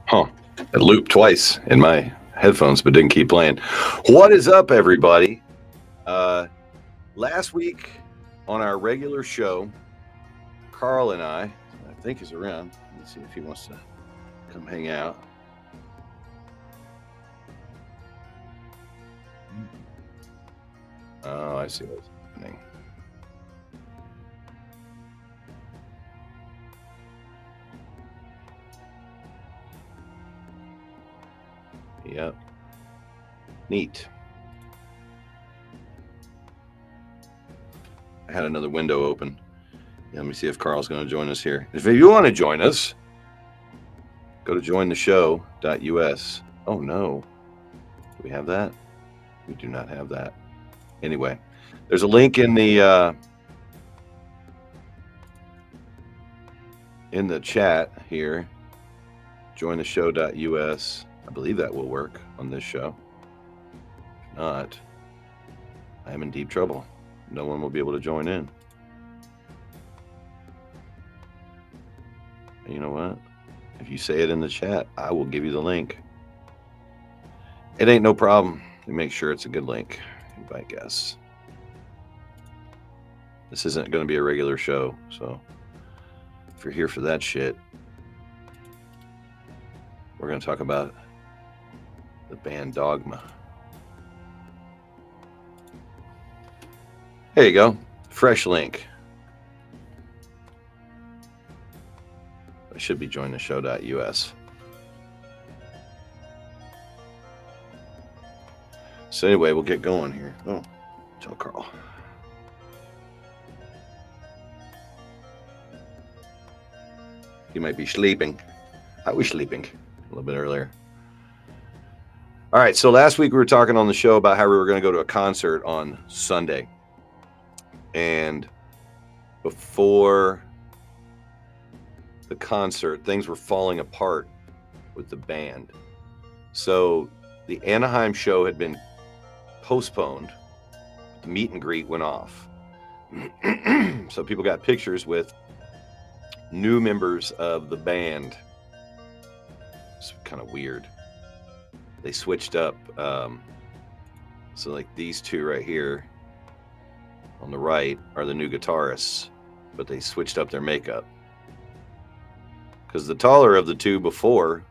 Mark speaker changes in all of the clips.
Speaker 1: Huh. It looped twice in my headphones, but didn't keep playing. What is up, everybody? Last week on our regular show, Carl and I think he's around. Let's see if he wants to come hang out. Oh, I see what's happening. Yep. Neat. I had another window open. Yeah, let me see if Carl's going to join us here. If you want to join us, go to jointheshow.us. Oh, no. Do we have that? We do not have that. Anyway, there's a link in the chat here. Jointheshow.us. I believe that will work on this show. If not, I am in deep trouble. No one will be able to join in. And you know what? If you say it in the chat, I will give you the link. It ain't no problem. We make sure it's a good link. Invite guests. This isn't going to be a regular show, so if you're here for that shit, we're going to talk about the band Dogma. There you go. Fresh link. I should be jointheshow.us. So anyway, we'll get going here. Oh, tell Carl. He might be sleeping. I was sleeping a little bit earlier. All right, so last week we were talking on the show about how we were going to go to a concert on Sunday. And before the concert, things were falling apart with the band. So the Anaheim show had been postponed. The meet and greet went off. So people got pictures with new members of the band. It's kind of weird. They switched up. So like these two right here on the right are the new guitarists, but they switched up their makeup. Because the taller of the two before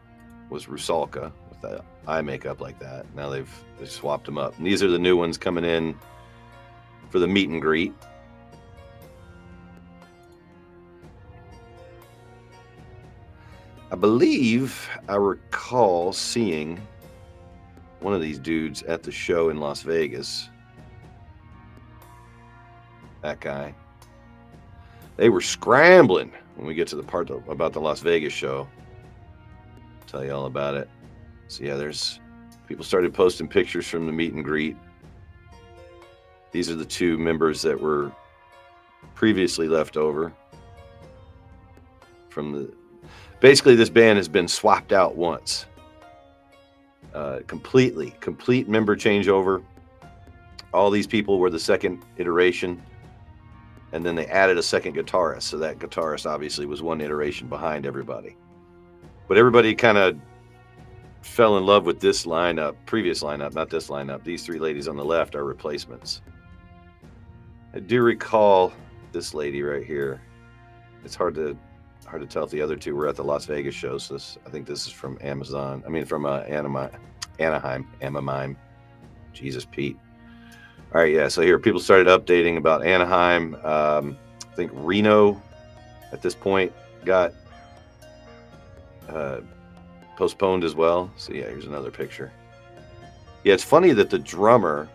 Speaker 1: was Rusalka with the eye makeup like that. Now they've swapped them up. And these are the new ones coming in for the meet and greet. I believe I recall seeing one of these dudes at the show in Las Vegas. That guy. They were scrambling when we get to the part about the Las Vegas show. I'll tell you all about it. So yeah, there's people started posting pictures from the meet and greet. These are the two members that were previously left over from the. Basically, this band has been swapped out once. Complete member changeover. All these people were the second iteration. And then they added a second guitarist. So that guitarist obviously was one iteration behind everybody. But everybody kind of fell in love with this lineup, previous lineup, not this lineup. These three ladies on the left are replacements. I do recall this lady right here. It's hard to tell if the other two were at the Las Vegas show. So I think this is from Anaheim. Jesus, Pete. All right, yeah, so here people started updating about Anaheim. I think Reno at this point got postponed as well. So yeah, here's another picture. Yeah, it's funny that the drummer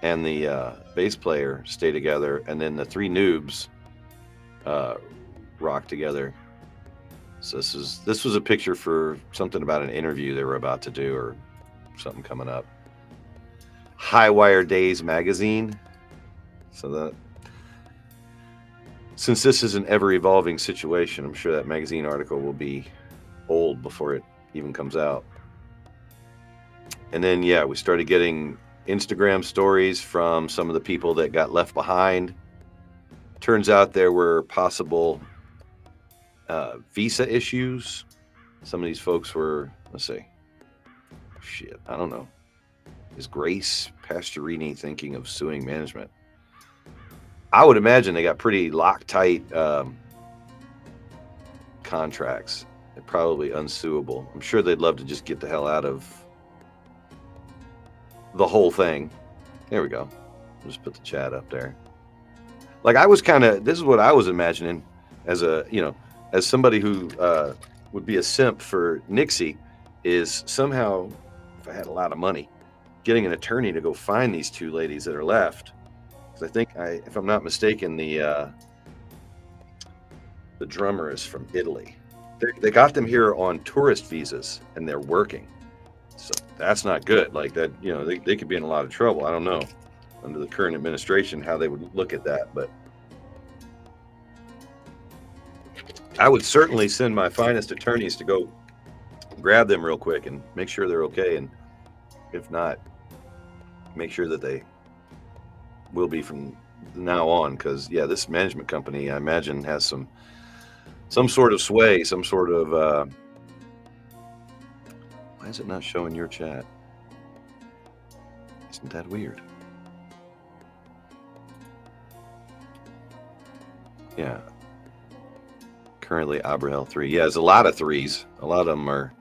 Speaker 1: and the bass player stay together, and then the three noobs rock together. So this was a picture for something about an interview they were about to do or something coming up. Highwire Days magazine. So that, since this is an ever-evolving situation, I'm sure that magazine article will be old before it even comes out. And then, yeah, we started getting Instagram stories from some of the people that got left behind. Turns out there were possible visa issues. Some of these folks were, let's see, shit, I don't know. Is Grace Pastorini thinking of suing management? I would imagine they got pretty Loctite contracts. They're probably unsuable. I'm sure they'd love to just get the hell out of the whole thing. There we go. I'll just put the chat up there. Like I was this is what I was imagining as a, as somebody who would be a simp for Nixie, is somehow, if I had a lot of money, getting an attorney to go find these two ladies that are left. Because I think, if I'm not mistaken, the drummer is from Italy. They got them here on tourist visas, and they're working. So that's not good. Like that, they could be in a lot of trouble. I don't know, under the current administration, how they would look at that. But I would certainly send my finest attorneys to go grab them real quick and make sure they're okay. And if not, make sure that they will be from now on. Because, yeah, this management company, I imagine, has some sort of sway, some sort of... why is it not showing your chat? Isn't that weird? Yeah. Currently, Abrahel 3. Yeah, there's a lot of 3s. A lot of them are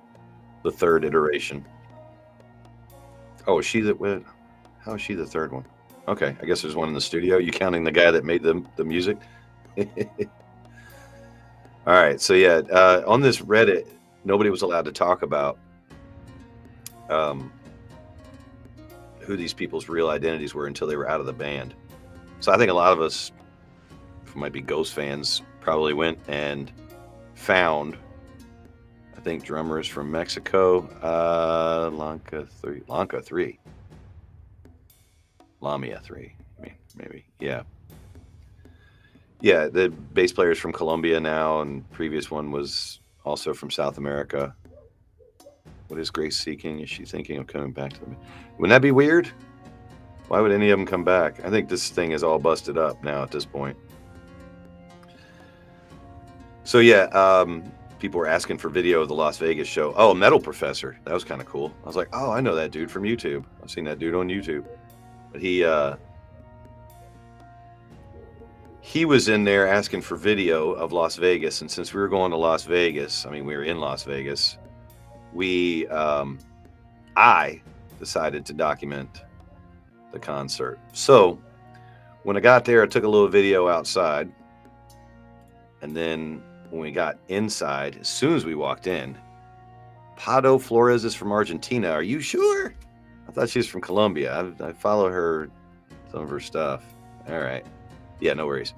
Speaker 1: the third iteration. Oh, is she the... How is she the third one? Okay, I guess there's one in the studio. You counting the guy that made the music? All right, so yeah, on this Reddit, nobody was allowed to talk about who these people's real identities were until they were out of the band. So I think a lot of us, who might be Ghost fans, probably went and found, I think, drummers from Mexico, Lamia 3. I mean, maybe, yeah. Yeah, the bass player's from Colombia now, and previous one was also from South America. What is Grace seeking? Is she thinking of coming back to them? Wouldn't that be weird? Why would any of them come back? I think this thing is all busted up now at this point. So yeah, people were asking for video of the Las Vegas show. Oh, Metal Professor. That was kind of cool. I was like, oh, I know that dude from YouTube. I've seen that dude on YouTube. But he was in there asking for video of Las Vegas. And since we were going to Las Vegas, I mean, we were in Las Vegas, I decided to document the concert. So when I got there, I took a little video outside. And then when we got inside, as soon as we walked in, Pado Flores is from Argentina. Are you sure? I thought she was from Colombia. I follow her, some of her stuff. All right. Yeah, no worries.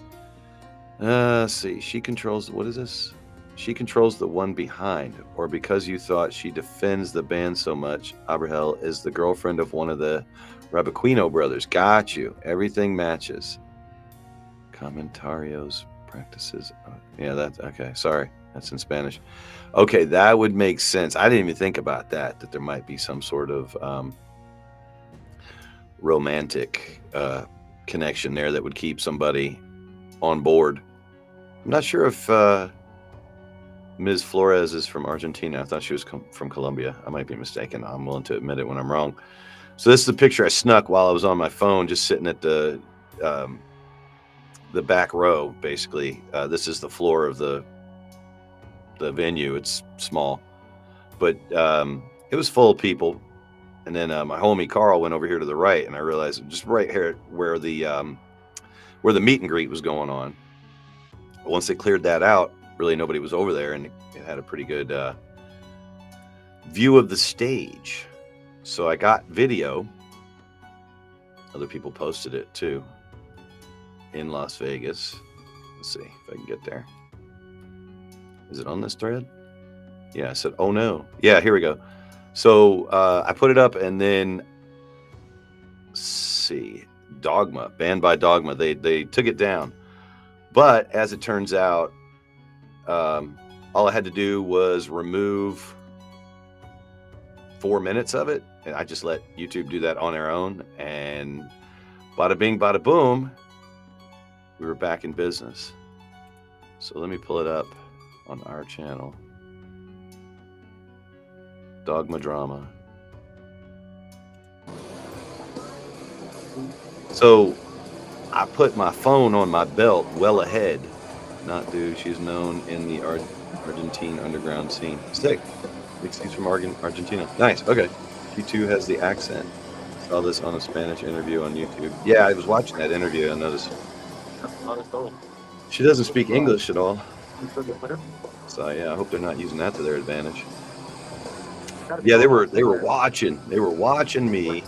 Speaker 1: Let's see. She controls, what is this? She controls the one behind. Or because you thought she defends the band so much, Abrahel is the girlfriend of one of the Rabaquino brothers. Got you. Everything matches. Comentarios practices. Yeah, that's okay. Sorry. That's in Spanish. Okay, that would make sense. I didn't even think about that there might be some sort of romantic connection there that would keep somebody on board. I'm not sure if Ms. Flores is from Argentina. I thought she was from Colombia. I might be mistaken. I'm willing to admit it when I'm wrong. So this is the picture I snuck while I was on my phone, just sitting at the back row, basically. This is the floor of the venue. It's small, but it was full of people. And then my homie Carl went over here to the right, and I realized just right here where the meet and greet was going on. Once they cleared that out, really nobody was over there, and it had a pretty good view of the stage. So I got video. Other people posted it too in Las Vegas. Let's see if I can get there. Is it on this thread? Yeah, I said, oh no. Yeah, here we go. So I put it up, and then let's see, Dogma, banned by Dogma. They took it down. But as it turns out, all I had to do was remove 4 minutes of it, and I just let YouTube do that on their own, and bada bing, bada boom, we were back in business. So let me pull it up on our channel. Dogma drama. So I put my phone on my belt well ahead. Not do. She's known in the Argentine underground scene. Sick. She's from Argentina. Nice. Okay. She too has the accent. Saw this on a Spanish interview on YouTube. Yeah, I was watching that interview and noticed she doesn't speak English at all. So yeah, I hope they're not using that to their advantage. Yeah, they were watching. They were watching me,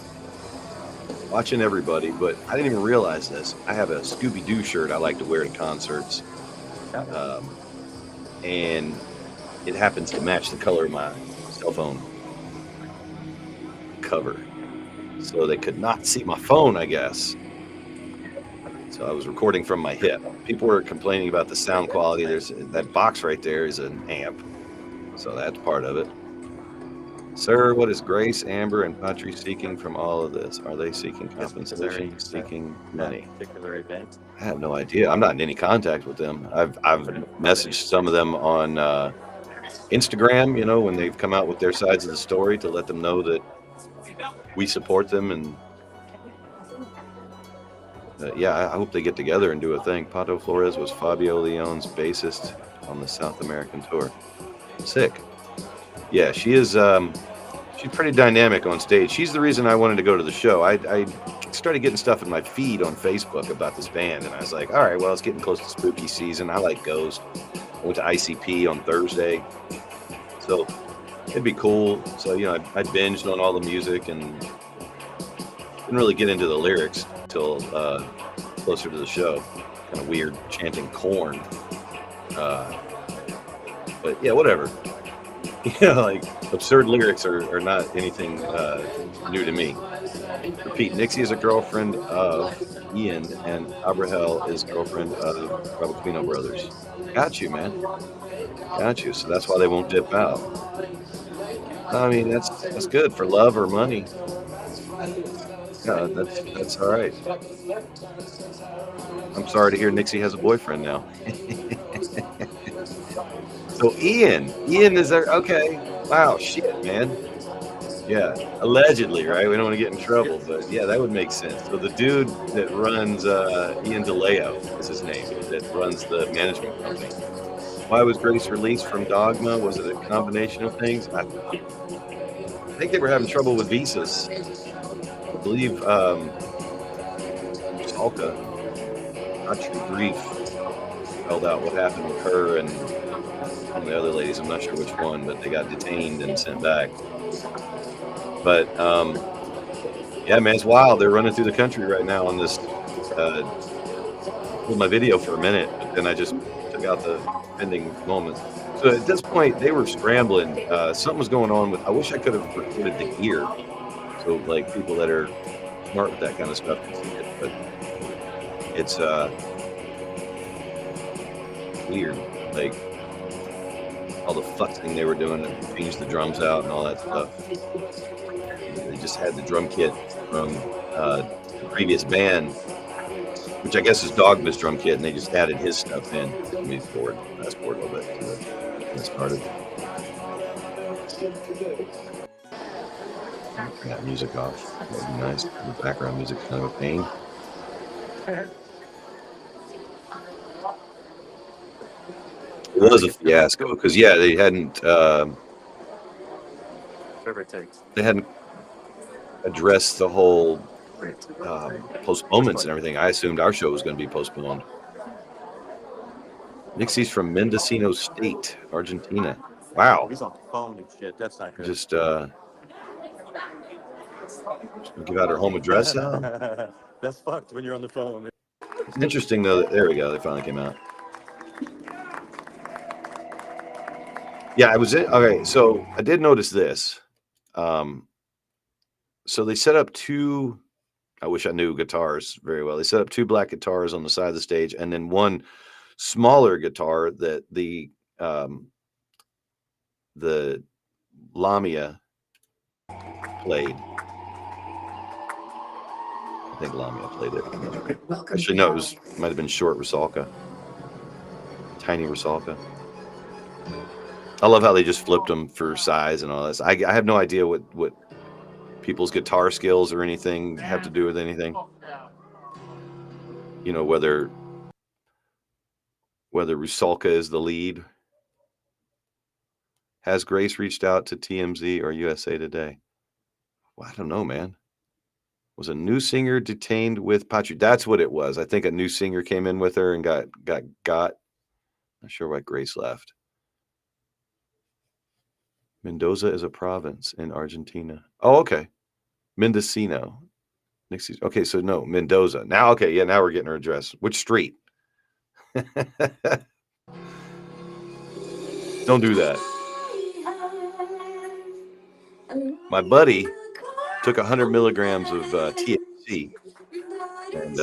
Speaker 1: watching everybody, but I didn't even realize this. I have a Scooby-Doo shirt I like to wear to concerts. And it happens to match the color of my cell phone cover. So they could not see my phone, I guess. So I was recording from my hip. People were complaining about the sound quality. There's that box right there is an amp. So that's part of it. Sir, what is Grace, Amber, and Patri seeking from all of this? Are they seeking compensation, seeking money? I have no idea. I'm not in any contact with them. I've messaged some of them on Instagram, you know, when they've come out with their sides of the story, to let them know that we support them. And yeah, I hope they get together and do a thing. Pato Flores was Fabio Leon's bassist on the South American tour. Sick. Yeah, she is. She's pretty dynamic on stage. She's the reason I wanted to go to the show. I started getting stuff in my feed on Facebook about this band, and I was like, all right, well, it's getting close to spooky season. I like Ghost. I went to ICP on Thursday, so it'd be cool. So, you know, I binged on all the music and didn't really get into the lyrics until closer to the show. Kind of weird chanting Corn. But yeah, whatever. You know, like, absurd lyrics are not anything new to me. Repeat, Nixie is a girlfriend of Ian, and Abrahel is girlfriend of Rabakino brothers. Got you, man. Got you. So that's why they won't dip out. I mean, that's good for love or money. Yeah, that's all right. I'm sorry to hear Nixie has a boyfriend now. So Ian is there? Okay. Wow. Shit, man. Yeah. Allegedly, right? We don't want to get in trouble, but yeah, that would make sense. So the dude that runs Ian DeLeo is his name, that runs the management company. Why was Grace released from Dogma? Was it a combination of things? I think they were having trouble with visas. I believe Salka, not true grief, spelled out what happened with her and one of the other ladies. I'm not sure which one, but they got detained and sent back. But yeah, man, it's wild. They're running through the country right now on this. Pulled my video for a minute, but then I just took out the ending moments. So at this point, they were scrambling. Something was going on with. I wish I could have recorded the gear, so like people that are smart with that kind of stuff can see it. But it's weird, like all the futzing they were doing to change the drums out and all that stuff. They just had the drum kit from the previous band, which I guess is Dogma's drum kit, and they just added his stuff in. Let me fast forward a little bit to get started. Turn that music off. That'd be nice. The background music's kind of a pain. It was a fiasco because they hadn't addressed the whole postponements and everything. I assumed our show was going to be postponed. Nixie's from Mendocino State, Argentina. Wow.
Speaker 2: He's on the phone and shit. That's not good.
Speaker 1: Just give out her home address now.
Speaker 2: That's fucked when you're on the phone.
Speaker 1: It's interesting though. There we go. They finally came out. Yeah, I was in. Okay, so I did notice this. Um, so they set up two. I wish I knew guitars very well. They set up two black guitars on the side of the stage, and then one smaller guitar that the Lamia played. I think Lamia played it. Actually, no, it might have been short Rusalka, tiny Rusalka. I love how they just flipped them for size and all this. I have no idea what people's guitar skills or anything have to do with anything. You know, whether Rusalka is the lead. Has Grace reached out to TMZ or USA Today? Well, I don't know, man. Was a new singer detained with Patri? That's what it was. I think a new singer came in with her and got. Not sure why Grace left. Mendoza is a province in Argentina. Oh, okay. Mendocino. Okay, so no, Mendoza. Now, okay, yeah, now we're getting her address. Which street? Don't do that. My buddy took 100 milligrams of THC and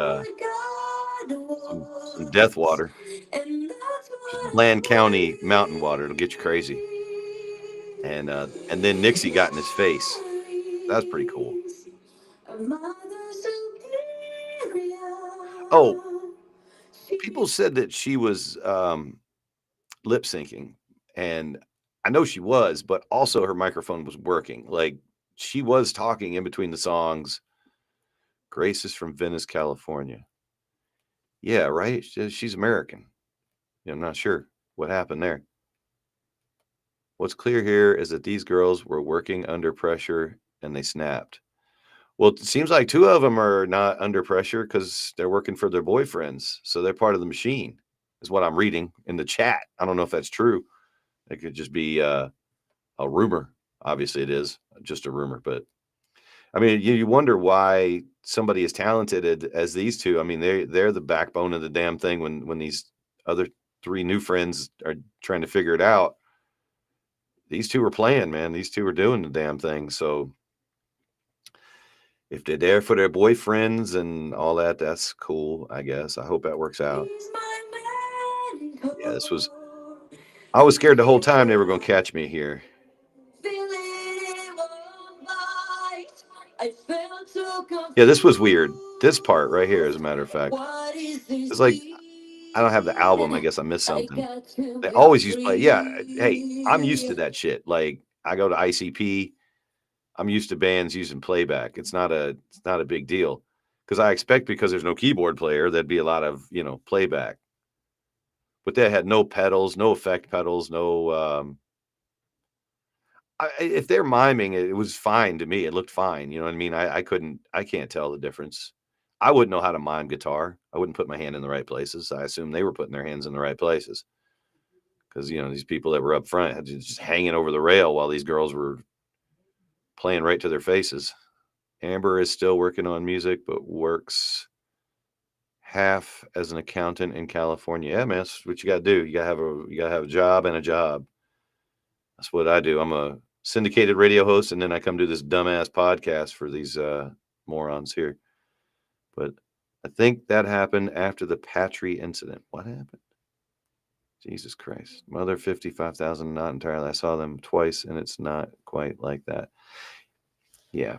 Speaker 1: some death water, just Bland County mountain water. It'll get you crazy. And then Nixie got in his face. That's pretty cool. Oh, people said that she was lip syncing, and I know she was, but also her microphone was working. Like she was talking in between the songs. Grace is from Venice, California. Yeah, right. She's American. Yeah, I'm not sure what happened there. What's clear here is that these girls were working under pressure and they snapped. Well, it seems like two of them are not under pressure because they're working for their boyfriends. So they're part of the machine, is what I'm reading in the chat. I don't know if that's true. It could just be a rumor. Obviously, it is just a rumor. But I mean, you wonder why somebody as talented as these two. I mean, they're the backbone of the damn thing. When these other three new friends are trying to figure it out, these two were playing, man. These two were doing the damn thing. So if they're there for their boyfriends and all that, that's cool, I guess. I hope that works out. Yeah, I was scared the whole time they were going to catch me here. Yeah, this was weird. This part right here, as a matter of fact. It's like, I don't have the album. I guess I missed something. They always use play. Yeah, hey, I'm used to that shit. Like, I go to ICP. I'm used to bands using playback. It's not a big deal because I expect because there's no keyboard player, there'd be a lot of playback. But they had no pedals, no effect pedals, no. If they're miming, it was fine to me. It looked fine. You know what I mean? I can't tell the difference. I wouldn't know how to mime guitar. I wouldn't put my hand in the right places. I assume they were putting their hands in the right places because these people that were up front had just hanging over the rail while these girls were playing right to their faces. Amber is still working on music, but works half as an accountant in California. Yeah, man, that's what you got to do. You got to have a job and a job. That's what I do. I'm a syndicated radio host, and then I come do this dumbass podcast for these morons here. But I think that happened after the Patri incident. What happened? Jesus Christ. Mother 55,000, not entirely. I saw them twice, and it's not quite like that. Yeah.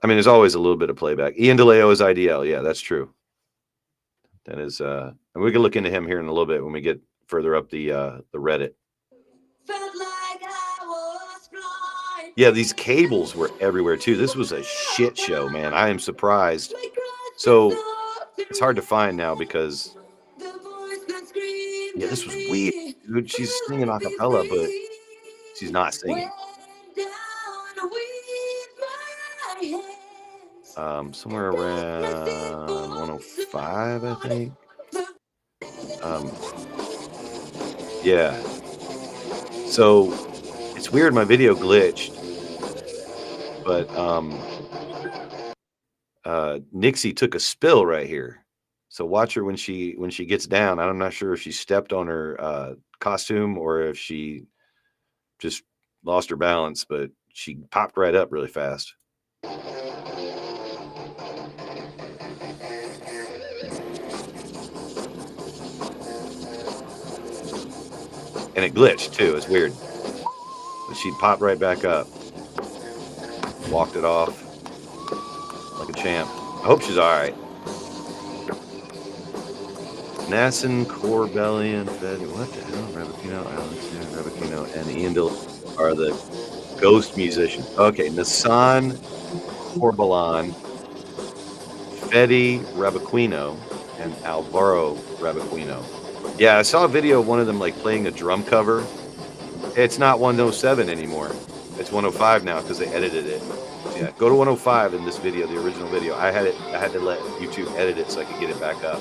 Speaker 1: I mean, there's always a little bit of playback. Ian DeLeo is IDL. Yeah, that's true. That is, and we can look into him here in a little bit when we get further up the Reddit. Yeah, these cables were everywhere too. This was a shit show, man. I am surprised. So it's hard to find now because yeah, this was weird, dude. She's singing a cappella, but she's not singing. Somewhere around 105, I think. Yeah. So it's weird. My video glitched, but Nixie took a spill right here. So watch her when she gets down. I'm not sure if she stepped on her costume or if she just lost her balance, but she popped right up really fast. And it glitched too. It's weird. But she popped right back up. Walked it off like a champ. I hope she's all right. Nasson, Corbellian, Fed. What the hell? Rabicino, Alex, Rabicino, and Ian Dill are the ghost musicians. Okay, Nassan, Corbellan, Fede Rabiquino, and Alvaro Rabiquino. Yeah, I saw a video of one of them like playing a drum cover. It's not 107 anymore. It's 105 now because they edited it. Yeah, go to 105 in this video, the original video. I had to let YouTube edit it so I could get it back up.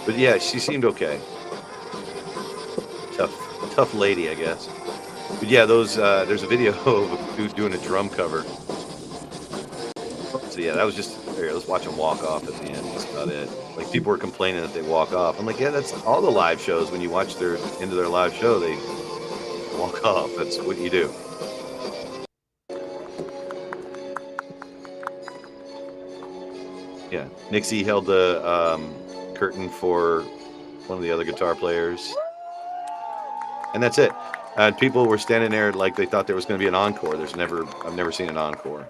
Speaker 1: But yeah, she seemed okay. Tough lady, I guess. But yeah, there's a video of a dude doing a drum cover. So yeah, that was just here. Let's watch them walk off at the end. That's about it. Like people were complaining that they walk off. I'm like, yeah, that's all the live shows. When you watch their live show, they walk off. That's what you do. Yeah, Nixie held the curtain for one of the other guitar players, and that's it. And people were standing there like they thought there was going to be an encore. I've never seen an encore.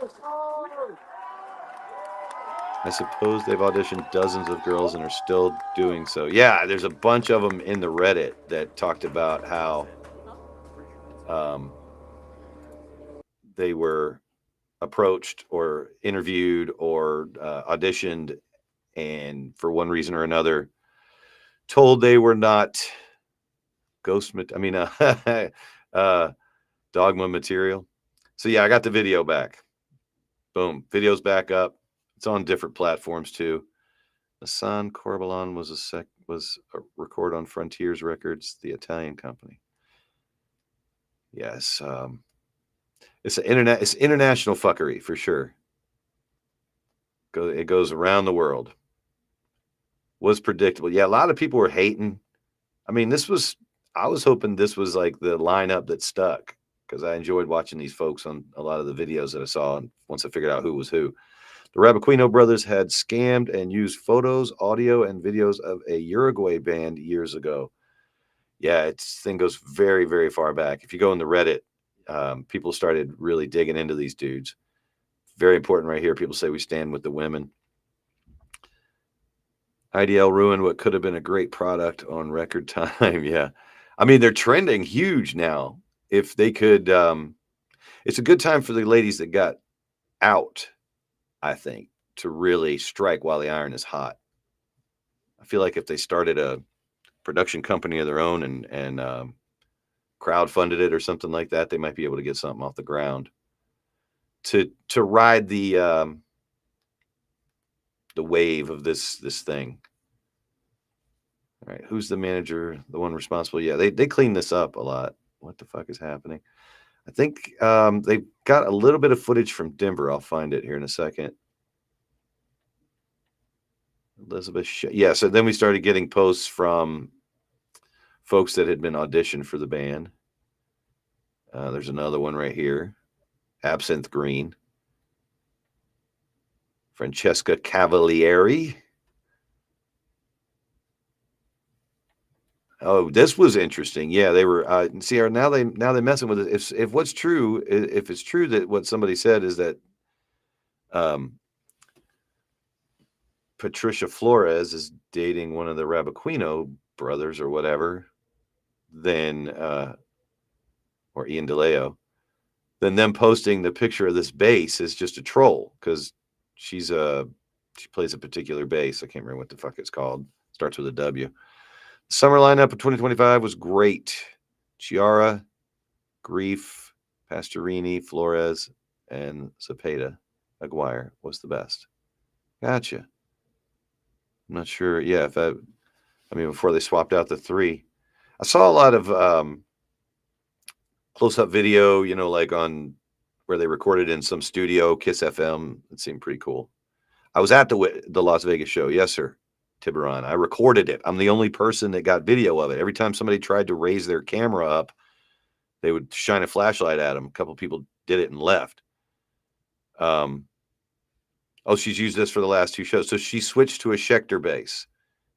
Speaker 1: I suppose they've auditioned dozens of girls and are still doing so. Yeah, there's a bunch of them in the Reddit that talked about how they were approached or interviewed or auditioned, and for one reason or another, told they were not Dogma material. So yeah, I got the video back. Boom, video's back up. It's on different platforms too. Hassan Corbellan was a record on Frontiers Records, the Italian company. Yes, it's international fuckery for sure. It goes around the world. Was predictable. Yeah, a lot of people were hating. I mean, I was hoping this was like the lineup that stuck because I enjoyed watching these folks on a lot of the videos that I saw. And once I figured out who was who, the Rabiquino brothers had scammed and used photos, audio, and videos of a Uruguay band years ago. Yeah, this thing goes very, very far back. If you go in the Reddit, people started really digging into these dudes. Very important right here. People say we stand with the women. IDL ruined what could have been a great product on record time. Yeah. I mean, they're trending huge now. If they could, it's a good time for the ladies that got out, I think, to really strike while the iron is hot. I feel like if they started a production company of their own and crowdfunded it or something like that, they might be able to get something off the ground to ride the wave of this thing. All right, who's the manager, the one responsible? Yeah, they clean this up a lot. What the fuck is happening? I think they've got a little bit of footage from Denver. I'll find it here in a second. Elizabeth, yeah. So then we started getting posts from folks that had been auditioned for the band. There's another one right here. Absinthe Green. Francesca Cavalieri. Oh, this was interesting. Yeah, they were. Now they messing with it. If what's true, if it's true that what somebody said is that Patricia Flores is dating one of the Rabiquino brothers or whatever, then or Ian DeLeo, then them posting the picture of this bass is just a troll because she plays a particular bass. I can't remember what the fuck it's called. Starts with a W. The summer lineup of 2025 was great. Chiara, Grief, Pastorini, Flores, and Zapata. Aguirre was the best. Gotcha. I'm not sure. Yeah, before they swapped out the three, I saw a lot of close-up video, like on where they recorded in some studio, Kiss FM. It seemed pretty cool. I was at the Las Vegas show. Yes, sir. Tiburon. I recorded it. I'm the only person that got video of it. Every time somebody tried to raise their camera up, they would shine a flashlight at them. A couple people did it and left. Oh, she's used this for the last 2 shows. So she switched to a Schecter bass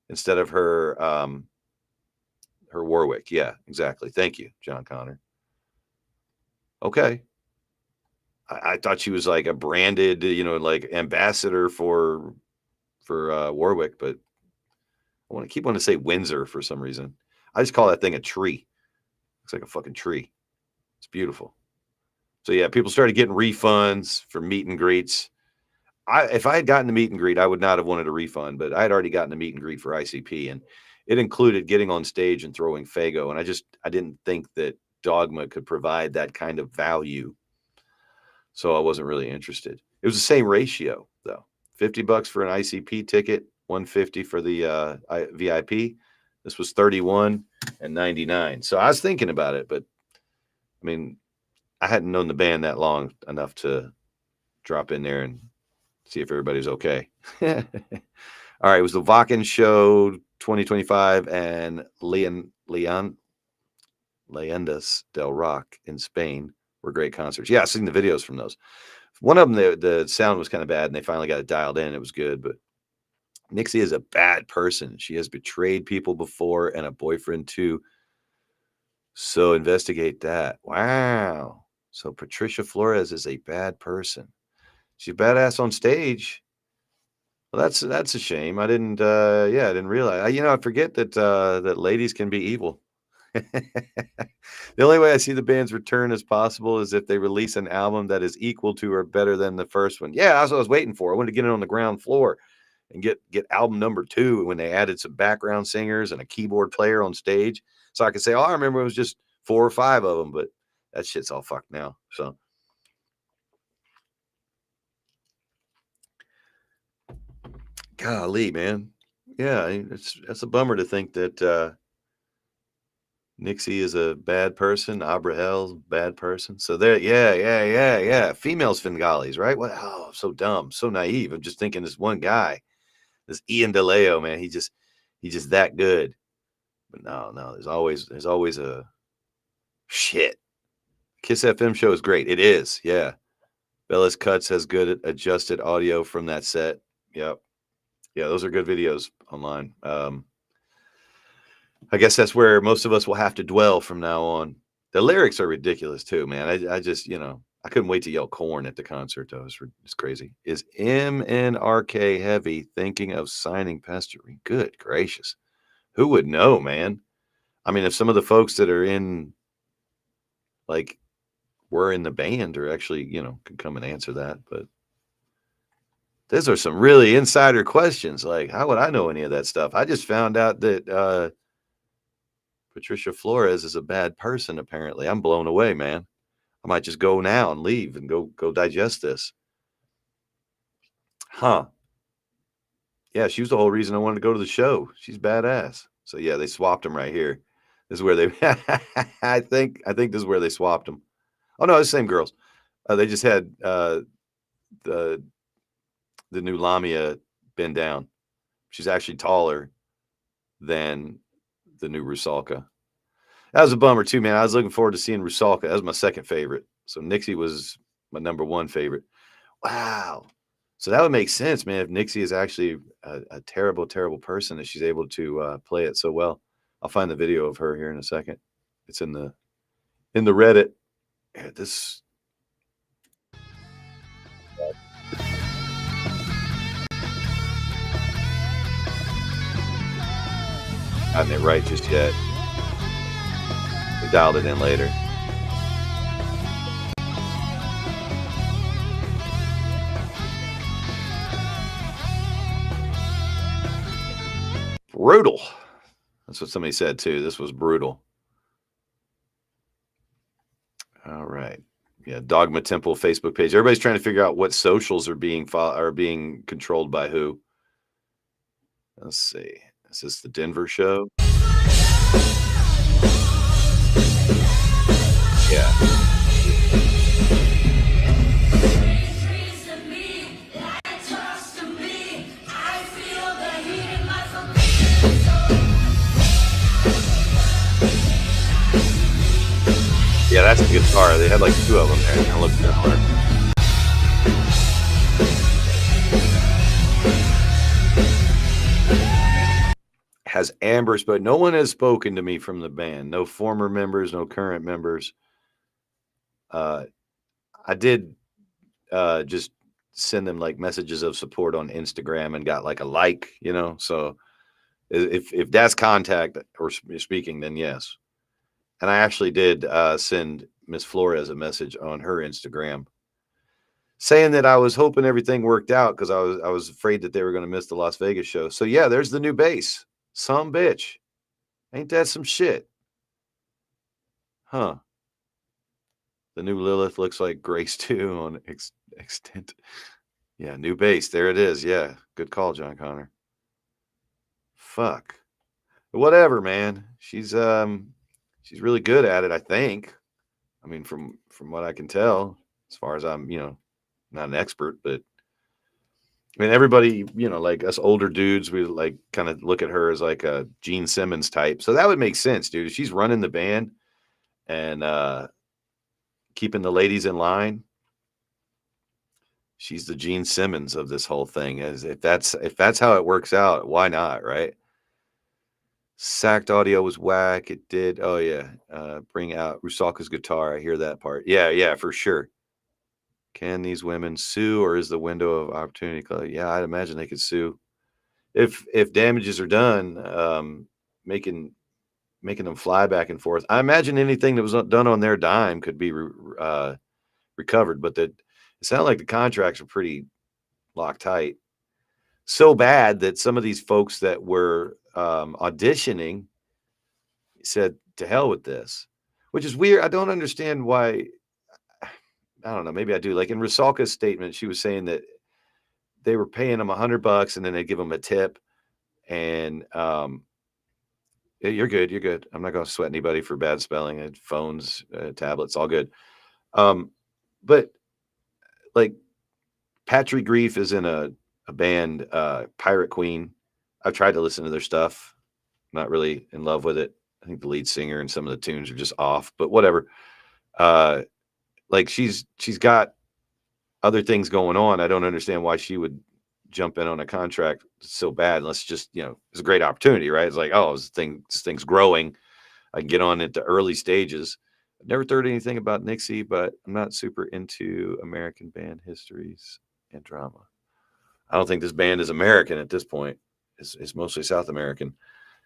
Speaker 1: instead of her her Warwick. Yeah, exactly. Thank you, John Connor. Okay. I thought she was like a branded, like ambassador for Warwick, but I keep wanting to say Windsor for some reason. I just call that thing a tree. Looks like a fucking tree. It's beautiful. So yeah, people started getting refunds for meet and greets. If I had gotten the meet and greet, I would not have wanted a refund, but I had already gotten a meet and greet for ICP, and it included getting on stage and throwing Fago. And I didn't think that Dogma could provide that kind of value. So I wasn't really interested. It was the same ratio though. $50 for an ICP ticket, $150 for the VIP. This was $31 and $99. So I was thinking about it, but I mean, I hadn't known the band that long enough to drop in there and see if everybody's okay. All right, it was the Vakken Show 2025 and Leyendas del Rock in Spain were great concerts. Yeah, I've seen the videos from those. One of them, the sound was kind of bad, and they finally got it dialed in. It was good, but Nixie is a bad person. She has betrayed people before and a boyfriend too. So investigate that. Wow. So Patricia Flores is a bad person. She's badass on stage. Well, that's a shame. I didn't realize. I forget that that ladies can be evil. The only way I see the band's return as possible is if they release an album that is equal to or better than the first one. Yeah, that's what I was waiting for. I wanted to get it on the ground floor and get album number 2 when they added some background singers and a keyboard player on stage, so I could say, oh, I remember it was just 4 or 5 of them, but that shit's all fucked now. So golly, man. Yeah, that's a bummer to think that Nixie is a bad person. Abrahel's a bad person. So there, yeah. Female Svengalis, right? What? Oh, so dumb, so naive. I'm just thinking this one guy, this Ian DeLeo, man. He's just that good. But no, there's always a shit. Kiss FM show is great. It is, yeah. Bella's Cuts has good adjusted audio from that set. Yep. Yeah, those are good videos online. I guess that's where most of us will have to dwell from now on. The lyrics are ridiculous too, man. I just, I couldn't wait to yell corn at the concert though. It's crazy. Is MNRK Heavy thinking of signing Pestering? Good gracious. Who would know, man? I mean, if some of the folks that are in, like, were in the band or actually, could come and answer that. But those are some really insider questions. Like, how would I know any of that stuff? I just found out that Patricia Flores is a bad person, apparently. I'm blown away, man. I might just go now and leave and go digest this. Huh. Yeah, she was the whole reason I wanted to go to the show. She's badass. So yeah, they swapped them right here. This is where they I think this is where they swapped them. Oh no, it's the same girls. They just had the new Lamia bend down. She's actually taller than the new Rusalka. That was a bummer too, man. I was looking forward to seeing Rusalka. That was my second favorite. So Nixie was my number 1 favorite. Wow. So that would make sense, man. If Nixie is actually a terrible, terrible person, that she's able to play it so well. I'll find the video of her here in a second. It's in the Reddit. Yeah, this. I haven't it right just yet. We dialed it in later. Brutal. That's what somebody said too. This was brutal. All right. Yeah, Dogma Temple Facebook page. Everybody's trying to figure out what socials are being controlled by who. Let's see. Is this the Denver show? Yeah. Yeah, that's the guitar. They had like 2 of them there. It looks similar. Has Amber spoken? No one has spoken to me from the band. No former members, no current members. I did just send them like messages of support on Instagram and got like a like, you know. So if that's contact or speaking, then yes. And I actually did send Miss Flores a message on her Instagram saying that I was hoping everything worked out because I was afraid that they were going to miss the Las Vegas show. So yeah, there's the new bass. Some bitch. Ain't that some shit? Huh. The new Lilith looks like Grace too on extent. Yeah, new bass. There it is. Yeah. Good call, John Connor. Fuck. Whatever, man. She's really good at it, I think. I mean, from what I can tell, as far as I'm, not an expert, but I mean, everybody, like us older dudes, we like kind of look at her as like a Gene Simmons type. So that would make sense, dude. If she's running the band and keeping the ladies in line, she's the Gene Simmons of this whole thing. As if that's how it works out, why not, right? Sacked audio was whack. It did. Oh yeah. Bring out Rusalka's guitar. I hear that part. Yeah, for sure. Can these women sue, or is the window of opportunity closed? Yeah, I'd imagine they could sue if damages are done, making them fly back and forth. I imagine anything that was done on their dime could be recovered, but it sounded like the contracts were pretty locked tight. So bad that some of these folks that were auditioning said, "To hell with this," which is weird. I don't understand why. I don't know. Maybe I do. Like in Rusalka's statement, she was saying that they were paying them $100 and then they give them a tip. And you're good. You're good. I'm not going to sweat anybody for bad spelling. Phones, tablets, all good. But like Patrick Grief is in a band, Pirate Queen. I've tried to listen to their stuff. Not really in love with it. I think the lead singer and some of the tunes are just off, but whatever. Like she's got other things going on. I don't understand why she would jump in on a contract so bad unless just, it's a great opportunity, right? It's like, oh, this thing's growing. I can get on at the early stages. I've never heard anything about Nixie, but I'm not super into American band histories and drama. I don't think this band is American at this point. It's mostly South American.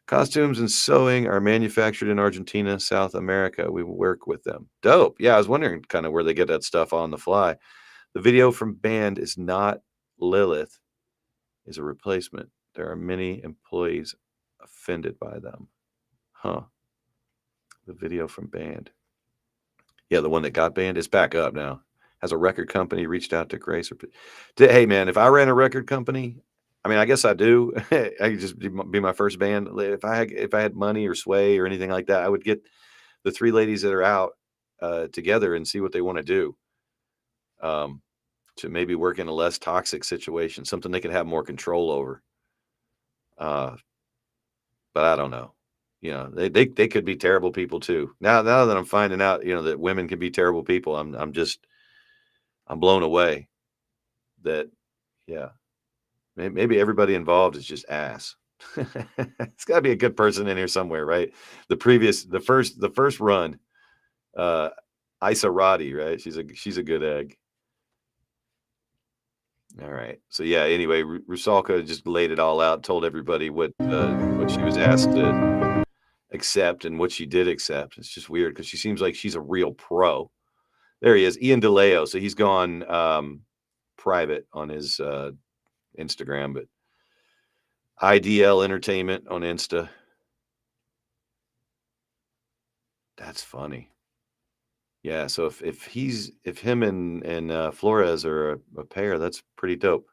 Speaker 1: Costumes and sewing are manufactured in Argentina, South America. We work with them. Dope. Yeah, I was wondering kind of where they get that stuff on the fly. The video from band is not Lilith, is a replacement. There are many employees offended by them. Huh. The video from band. Yeah, the one that got banned is back up now. Has a record company reached out to Grace? Hey, man, if I ran a record company, I mean, I guess I do. I could just be my first band. If I had money or sway or anything like that, I would get the 3 ladies that are out together and see what they want to do. To maybe work in a less toxic situation, something they can have more control over. But I don't know. They could be terrible people too. Now that I'm finding out, that women can be terrible people, I'm blown away. That, yeah. Maybe everybody involved is just ass. It's got to be a good person in here somewhere, right? The first run, Isa Roddy, right? She's a good egg. All right. So yeah. Anyway, Rusalka just laid it all out, told everybody what she was asked to accept and what she did accept. It's just weird because she seems like she's a real pro. There he is, Ian DeLeo. So he's gone private on his Instagram, but IDL Entertainment on Insta. That's funny. Yeah, so if him and Flores are a pair, that's pretty dope.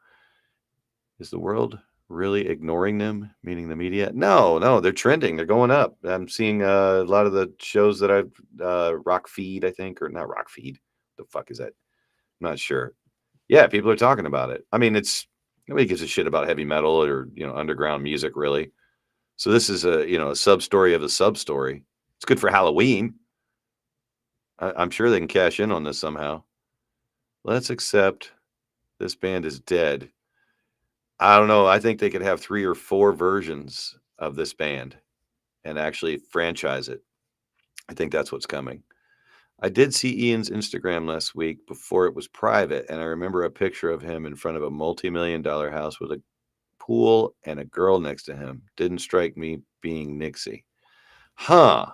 Speaker 1: Is the world really ignoring them, meaning the media? No, they're trending. They're going up. I'm seeing a lot of the shows that I've Rock Feed, I think, or not Rock Feed. The fuck is that? I'm not sure. Yeah, people are talking about it. I mean, nobody gives a shit about heavy metal or underground music really. So this is a sub story of a sub story. It's good for Halloween. I'm sure they can cash in on this somehow. Let's accept this band is dead. I don't know. I think they could have 3 or 4 versions of this band and actually franchise it. I think that's what's coming. I did see Ian's Instagram last week before it was private, and I remember a picture of him in front of a multi-million-dollar house with a pool and a girl next to him. Didn't strike me being Nixie. Huh.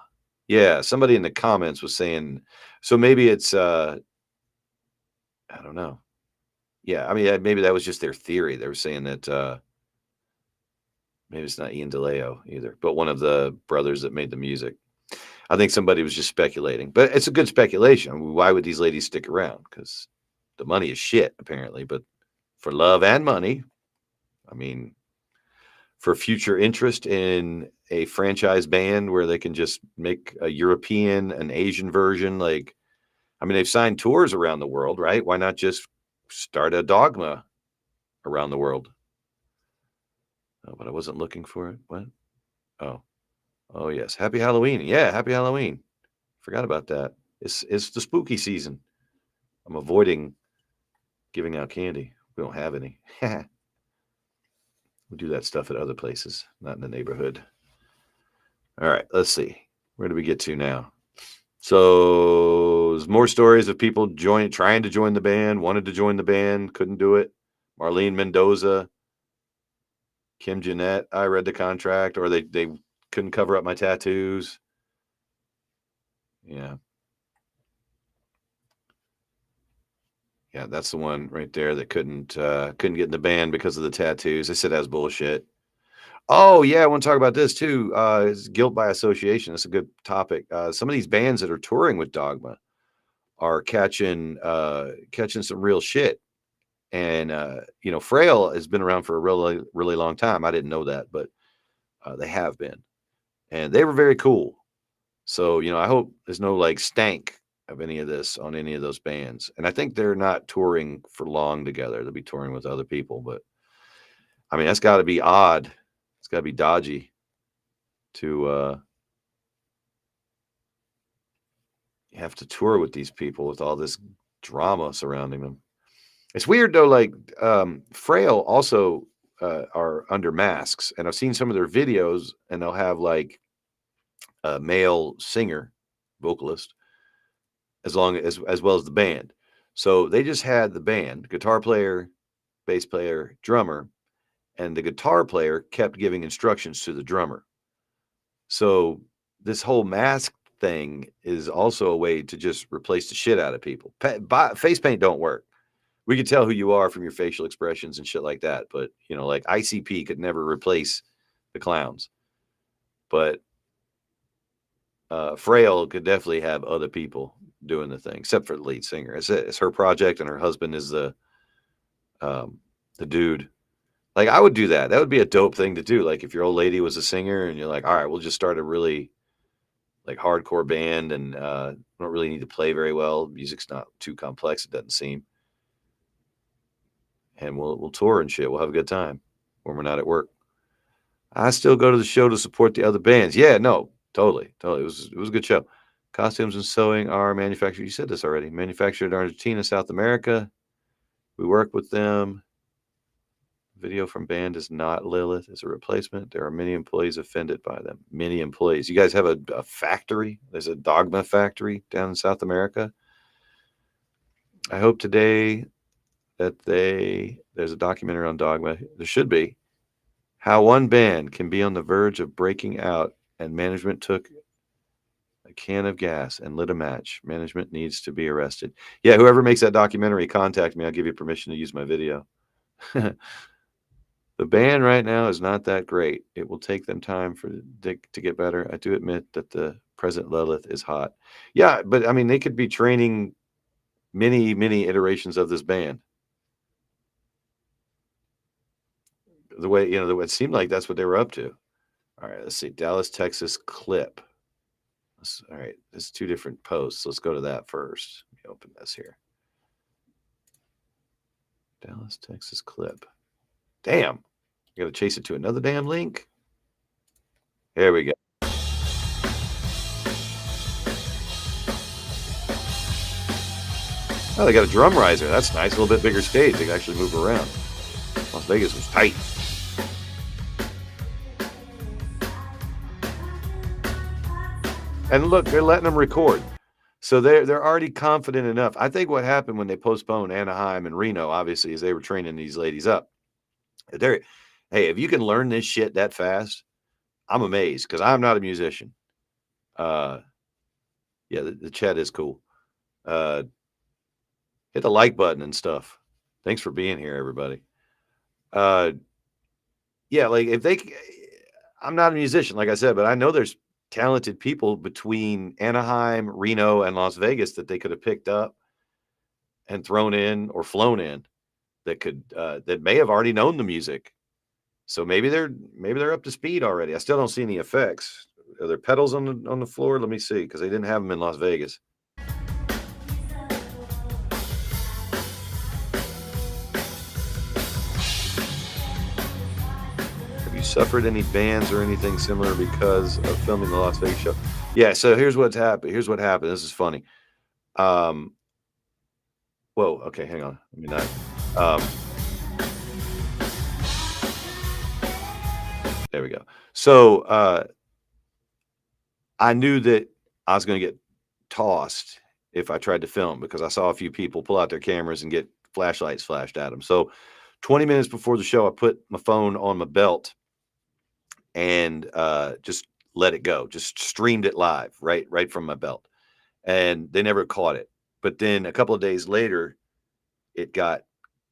Speaker 1: Yeah, somebody in the comments was saying, so maybe it's I don't know. Yeah, I mean, maybe that was just their theory. They were saying that maybe it's not Ian DeLeo either, but one of the brothers that made the music. I think somebody was just speculating, but it's a good speculation. I mean, why would these ladies stick around? Because the money is shit, apparently. But for love and money, I mean, for future interest in a franchise band where they can just make a European, an Asian version, like, I mean, they've signed tours around the world, right? Why not just start a Dogma around the world? Oh, but I wasn't looking for it. What? Oh yes. Happy Halloween. Yeah, happy Halloween. Forgot about that. It's the spooky season. I'm avoiding giving out candy. We don't have any. We do that stuff at other places, not in the neighborhood. All right, let's see. Where do we get to now? So there's more stories of people trying to join the band, wanted to join the band, couldn't do it. Marlene Mendoza, Kim Jeanette, I read the contract, or they couldn't cover up my tattoos. Yeah. Yeah, that's the one right there that couldn't get in the band because of the tattoos. They said that's bullshit. Oh yeah, I want to talk about this too. It's guilt by association. That's a good topic. Some of these bands that are touring with Dogma are catching some real shit. And Frail has been around for a really, really long time. I didn't know that, but they have been, and they were very cool. So I hope there's no like stank of any of this on any of those bands. And I think they're not touring for long together. They'll be touring with other people, but I mean that's got to be odd. It's got to be dodgy to have to tour with these people with all this drama surrounding them. It's weird though. Like Frail also are under masks, and I've seen some of their videos, and they'll have like a male singer, vocalist, as well as the band. So they just had the band, guitar player, bass player, drummer, and the guitar player kept giving instructions to the drummer. So this whole mask thing is also a way to just replace the shit out of people. Face paint don't work. We could tell who you are from your facial expressions and shit like that. But, like ICP could never replace the clowns. But Frail could definitely have other people doing the thing, except for the lead singer. It's her project, and her husband is the dude. Like, I would do that. That would be a dope thing to do. Like, if your old lady was a singer and you're like, all right, we'll just start a really like hardcore band, and we don't really need to play very well. Music's not too complex, it doesn't seem. And we'll tour and shit. We'll have a good time when we're not at work. I still go to the show to support the other bands. Yeah, no, totally. It was a good show. Costumes and sewing are manufactured. You said this already. Manufactured in Argentina, South America. We work with them. Video from band is not Lilith. It's a replacement. There are many employees offended by them. Many employees. You guys have a factory. There's a Dogma factory down in South America. I hope today that there's a documentary on Dogma. There should be. How one band can be on the verge of breaking out, and management took a can of gas and lit a match. Management needs to be arrested. Yeah, whoever makes that documentary, contact me. I'll give you permission to use my video. The band right now is not that great. It will take them time to get better. I do admit that the present Lilith is hot. Yeah, but I mean, they could be training many, many iterations of this band. The way, it seemed like that's what they were up to. All right, let's see. Dallas, Texas clip. All right, there's 2 different posts. Let's go to that first. Let me open this here. Dallas, Texas clip. Damn. I got to chase it to another damn link. There we go. Oh, they got a drum riser. That's nice. A little bit bigger stage. They can actually move around. Las Vegas was tight. And look, they're letting them record. So they're already confident enough. I think what happened when they postponed Anaheim and Reno, obviously, is they were training these ladies up. They're, hey, if you can learn this shit that fast, I'm amazed because I'm not a musician. Yeah, the chat is cool. Hit the like button and stuff. Thanks for being here, everybody. Yeah, like if they, I'm not a musician, like I said, but I know there's talented people between Anaheim, Reno, and Las Vegas that they could have picked up and thrown in or flown in that could that may have already known the music. So maybe they're up to speed already. I still don't see any effects. Are there pedals on the floor? Let me see, because they didn't have them in Las Vegas. Have you suffered any bans or anything similar because of filming the Las Vegas show? Yeah. So here's what's happened. Here's what happened. This is funny. Whoa. Okay. Hang on. Let me not. There we go. So I knew that I was going to get tossed if I tried to film because I saw a few people pull out their cameras and get flashlights flashed at them. So 20 minutes before the show, I put my phone on my belt and just let it go. Just streamed it live right from my belt. And they never caught it. But then a couple of days later, it got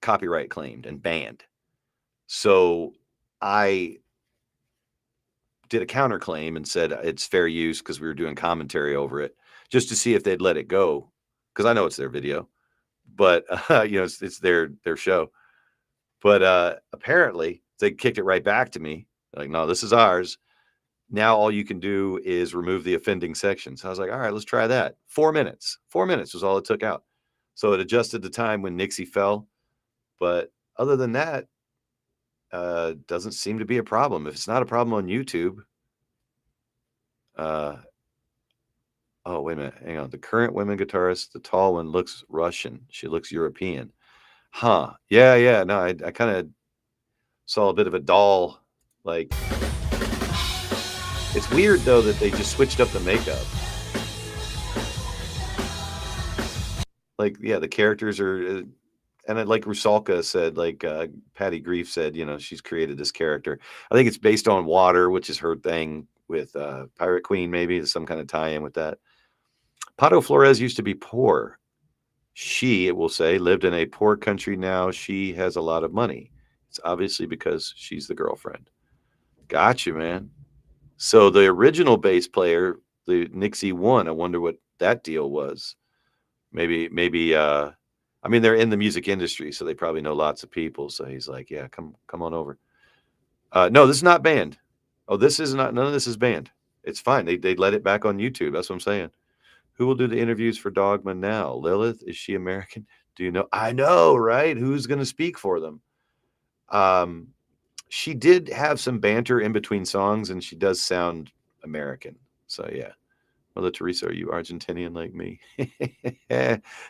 Speaker 1: copyright claimed and banned. So I did a counterclaim and said it's fair use because we were doing commentary over it just to see if they'd let it go. Because I know it's their video, but it's their show. But apparently they kicked it right back to me. Like, no, this is ours. Now all you can do is remove the offending section. So I was like, all right, let's try that. 4 minutes. 4 minutes was all it took out. So it adjusted the time when Nixie fell. But other than that, doesn't seem to be a problem. If it's not a problem on YouTube, oh, wait a minute. Hang on. The current women guitarist, the tall one, looks Russian. She looks European. Huh. Yeah. No, I kind of saw a bit of a doll. Like, it's weird, though, that they just switched up the makeup. Like, yeah, the characters are... And like Rusalka said, like Patty Grief said, she's created this character. I think it's based on water, which is her thing with Pirate Queen, maybe. There's some kind of tie-in with that. Pato Flores used to be poor. She, it will say, lived in a poor country now. She has a lot of money. It's obviously because she's the girlfriend. Gotcha, man. So the original bass player, the Nixie one, I wonder what that deal was. Maybe I mean, they're in the music industry, so they probably know lots of people. So he's like, yeah, come on over. No, this is not banned. Oh, this is not, none of this is banned. It's fine. They let it back on YouTube. That's what I'm saying. Who will do the interviews for Dogma now? Lilith, is she American? Do you know? I know, right? Who's going to speak for them? She did have some banter in between songs, and she does sound American. So yeah. Mother Teresa, are you Argentinian like me?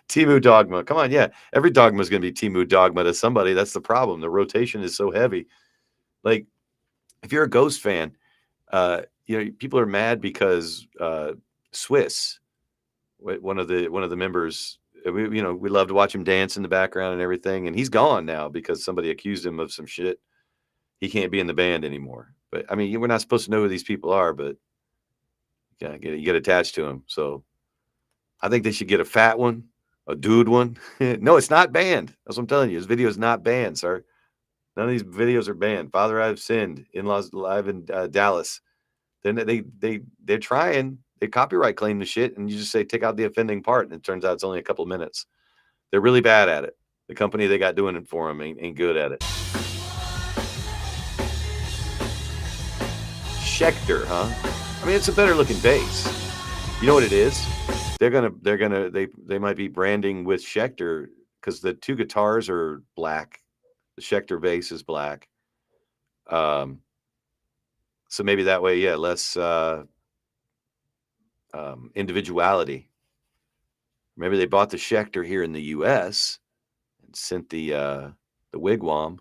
Speaker 1: Timu Dogma. Come on, yeah. Every Dogma is going to be Timu Dogma to somebody. That's the problem. The rotation is so heavy. Like, if you're a Ghost fan, people are mad because Swiss, one of the members, we love to watch him dance in the background and everything, and he's gone now because somebody accused him of some shit. He can't be in the band anymore. But I mean, we're not supposed to know who these people are, but you get attached to them. So I think they should get a fat one, a dude one. No, it's not banned. That's what I'm telling you. This video is not banned, sir. None of these videos are banned. Father, I've sinned. In-laws live in Dallas. Then they're trying. They copyright claim the shit, and you just say take out the offending part, and it turns out it's only a couple of minutes. They're really bad at it. The company they got doing it for them ain't good at it. Schecter, huh? I mean, it's a better looking bass. You know what it is? They might be branding with Schecter because the two guitars are black. The Schecter bass is black. So maybe that way, yeah, less individuality. Maybe they bought the Schecter here in the U.S. and sent the wigwam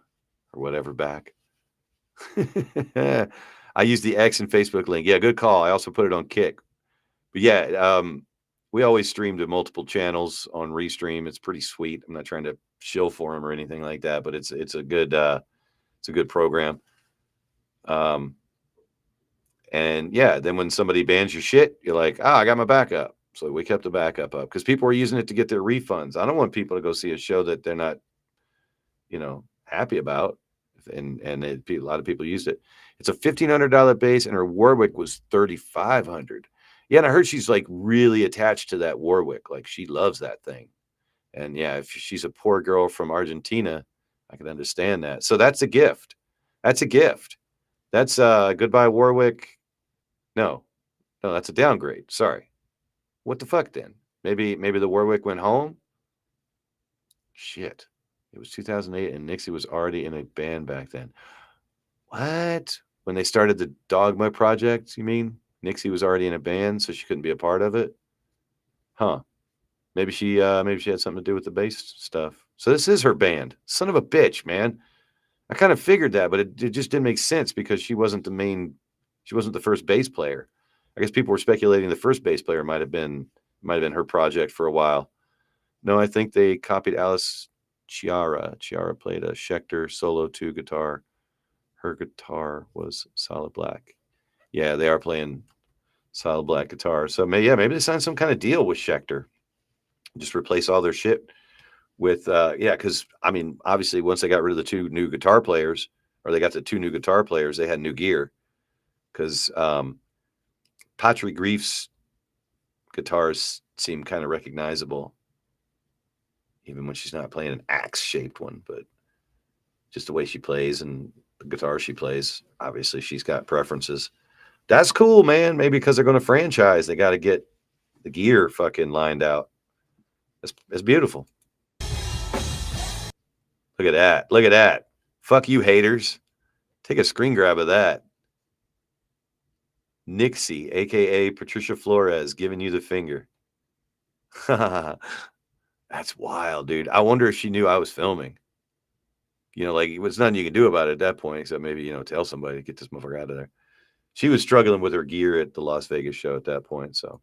Speaker 1: or whatever back. I used the X and Facebook link. Yeah, good call. I also put it on Kick. But yeah, we always stream to multiple channels on Restream. It's pretty sweet. I'm not trying to shill for them or anything like that, but it's a good program. And yeah, then when somebody bans your shit, you're like, I got my backup. So we kept the backup up because people were using it to get their refunds. I don't want people to go see a show that they're not, happy about. And a lot of people used it. It's a $1,500 base, and her Warwick was $3,500. Yeah, and I heard she's like really attached to that Warwick. Like she loves that thing. And yeah, if she's a poor girl from Argentina, I can understand that. So that's a gift. That's a gift. That's goodbye Warwick. No, that's a downgrade. Sorry. What the fuck then? Maybe the Warwick went home. Shit. It was 2008 and Nixie was already in a band back then. What? When they started the Dogma project, you mean? Nixie was already in a band, so she couldn't be a part of it? Huh. Maybe she had something to do with the bass stuff. So this is her band. Son of a bitch, man. I kind of figured that, but it just didn't make sense because she wasn't the first bass player. I guess people were speculating the first bass player might have been her project for a while. No, I think they copied Alice Chiara. Chiara played a Schecter Solo 2 guitar. Her guitar was solid black. Yeah, they are playing solid black guitar. So maybe they signed some kind of deal with Schecter. Just replace all their shit with because I mean, obviously once they got rid of the two new guitar players, or they got the two new guitar players, they had new gear. Because Patrick Grief's guitars seem kind of recognizable, even when she's not playing an axe-shaped one, but just the way she plays and the guitar she plays, obviously she's got preferences. That's cool, man. Maybe because they're going to franchise, they got to get the gear fucking lined out. It's beautiful. Look at that. Look at that. Fuck you, haters. Take a screen grab of that. Nixie, a.k.a. Patricia Flores, giving you the finger. That's wild, dude. I wonder if she knew I was filming. Like, there's nothing you can do about it at that point, except maybe, tell somebody to get this motherfucker out of there. She was struggling with her gear at the Las Vegas show at that point, so.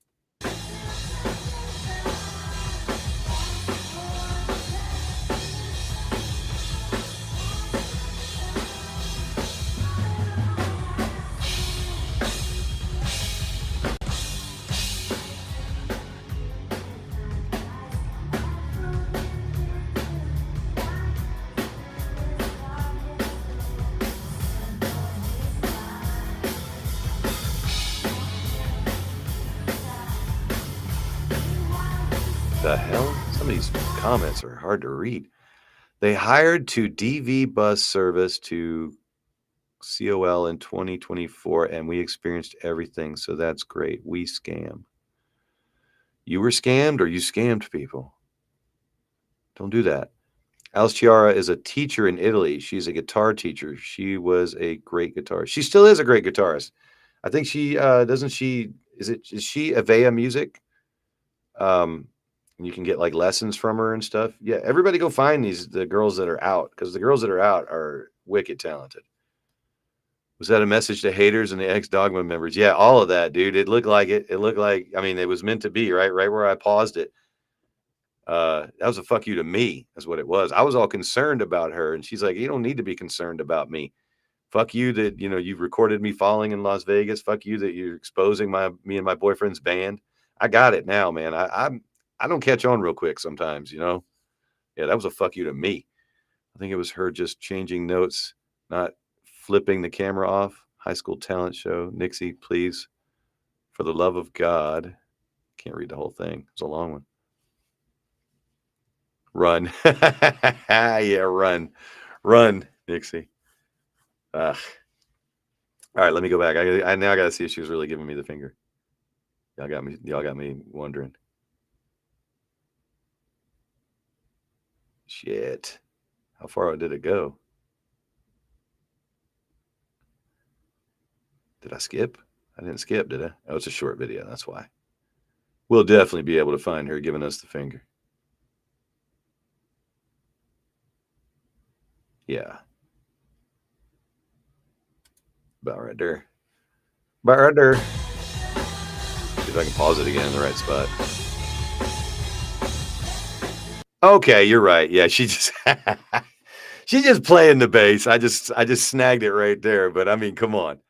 Speaker 1: The hell? Some of these comments are hard to read. They hired to DV bus service to COL in 2024, and we experienced everything, so that's great. We scam. You were scammed, or you scammed people? Don't do that. Alice Chiara is a teacher in Italy. She's a guitar teacher. She was a great guitarist. She still is a great guitarist. I think she is she Avea Music? And you can get like lessons from her and stuff. Yeah, everybody go find the girls that are out, because the girls that are out are wicked talented. Was that a message to haters and the ex-Dogma members? Yeah, all of that, dude. It looked like it. It looked like, I mean, it was meant to be, right where I paused it. That was a fuck you to me, is what it was. I was all concerned about her, and she's like, you don't need to be concerned about me. Fuck you that, you've recorded me falling in Las Vegas. Fuck you that you're exposing me and my boyfriend's band. I got it now, man. I don't catch on real quick sometimes, Yeah, that was a fuck you to me. I think it was her just changing notes, not flipping the camera off. High school talent show. Nixie, please, for the love of God. Can't read the whole thing. It's a long one. Run. Yeah, run. Run, Nixie. All right, let me go back. I now got to see if she was really giving me the finger. Y'all got me wondering. Shit. How far did it go? Did I skip? I didn't skip, did I? Oh, it's a short video. That's why. We'll definitely be able to find her giving us the finger. Yeah. About right there. About right there. See if I can pause it again in the right spot. Okay, you're right. Yeah, she just she's just playing the bass. I just snagged it right there. But I mean, come on.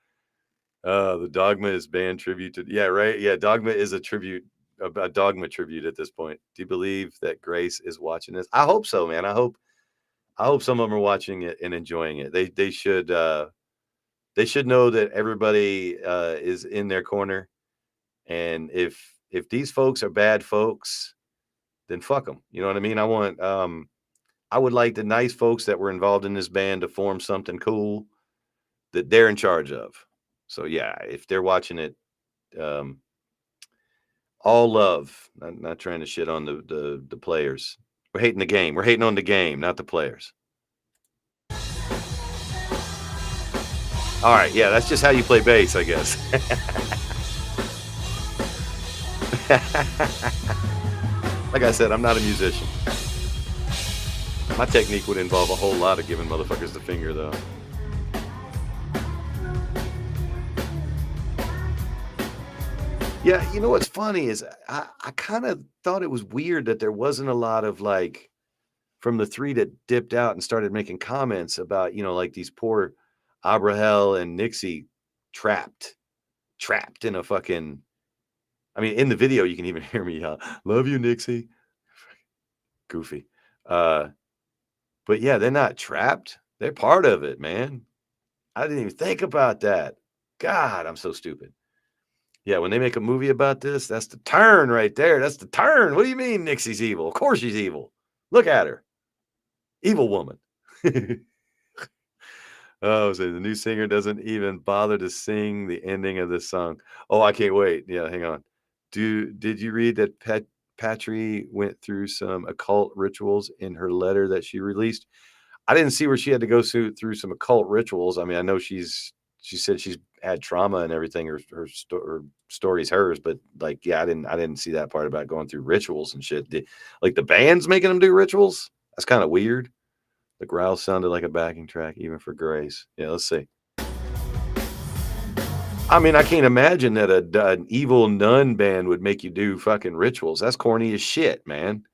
Speaker 1: The Dogma is band tribute to, yeah, right. Yeah, Dogma is a tribute, a Dogma tribute at this point. Do you believe that Grace is watching this? I hope so, man. I hope some of them are watching it and enjoying it. They should know that everybody is in their corner. And if these folks are bad folks, then fuck them. You know what I mean? I would like the nice folks that were involved in this band to form something cool that they're in charge of. So yeah, if they're watching it, all love. Not trying to shit on the players. We're hating the game. We're hating on the game, not the players. All right, yeah, that's just how you play bass, I guess. Like I said, I'm not a musician. My technique would involve a whole lot of giving motherfuckers the finger, though. Yeah, you know what's funny is I kind of thought it was weird that there wasn't a lot of, like, from the three that dipped out and started making comments about, like these poor Abrahel and Nixie trapped in a fucking, I mean, in the video, you can even hear me yell, "Love you, Nixie." Goofy. But yeah, they're not trapped. They're part of it, man. I didn't even think about that. God, I'm so stupid. Yeah, when they make a movie about this, that's the turn right there. That's the turn. What do you mean Nixie's evil? Of course she's evil. Look at her. Evil woman. Oh, so the new singer doesn't even bother to sing the ending of this song. Oh, I can't wait. Yeah, hang on. Did you read that Patry went through some occult rituals in her letter that she released? I didn't see where she had to go through some occult rituals. I mean, I know she said she's had trauma and everything. Her story's hers, but like, yeah, I didn't see that part about going through rituals and shit. Like the band's making them do rituals? That's kind of weird. The growl sounded like a backing track, even for Grace. Yeah, let's see. I mean, I can't imagine that an evil nun band would make you do fucking rituals. That's corny as shit, man.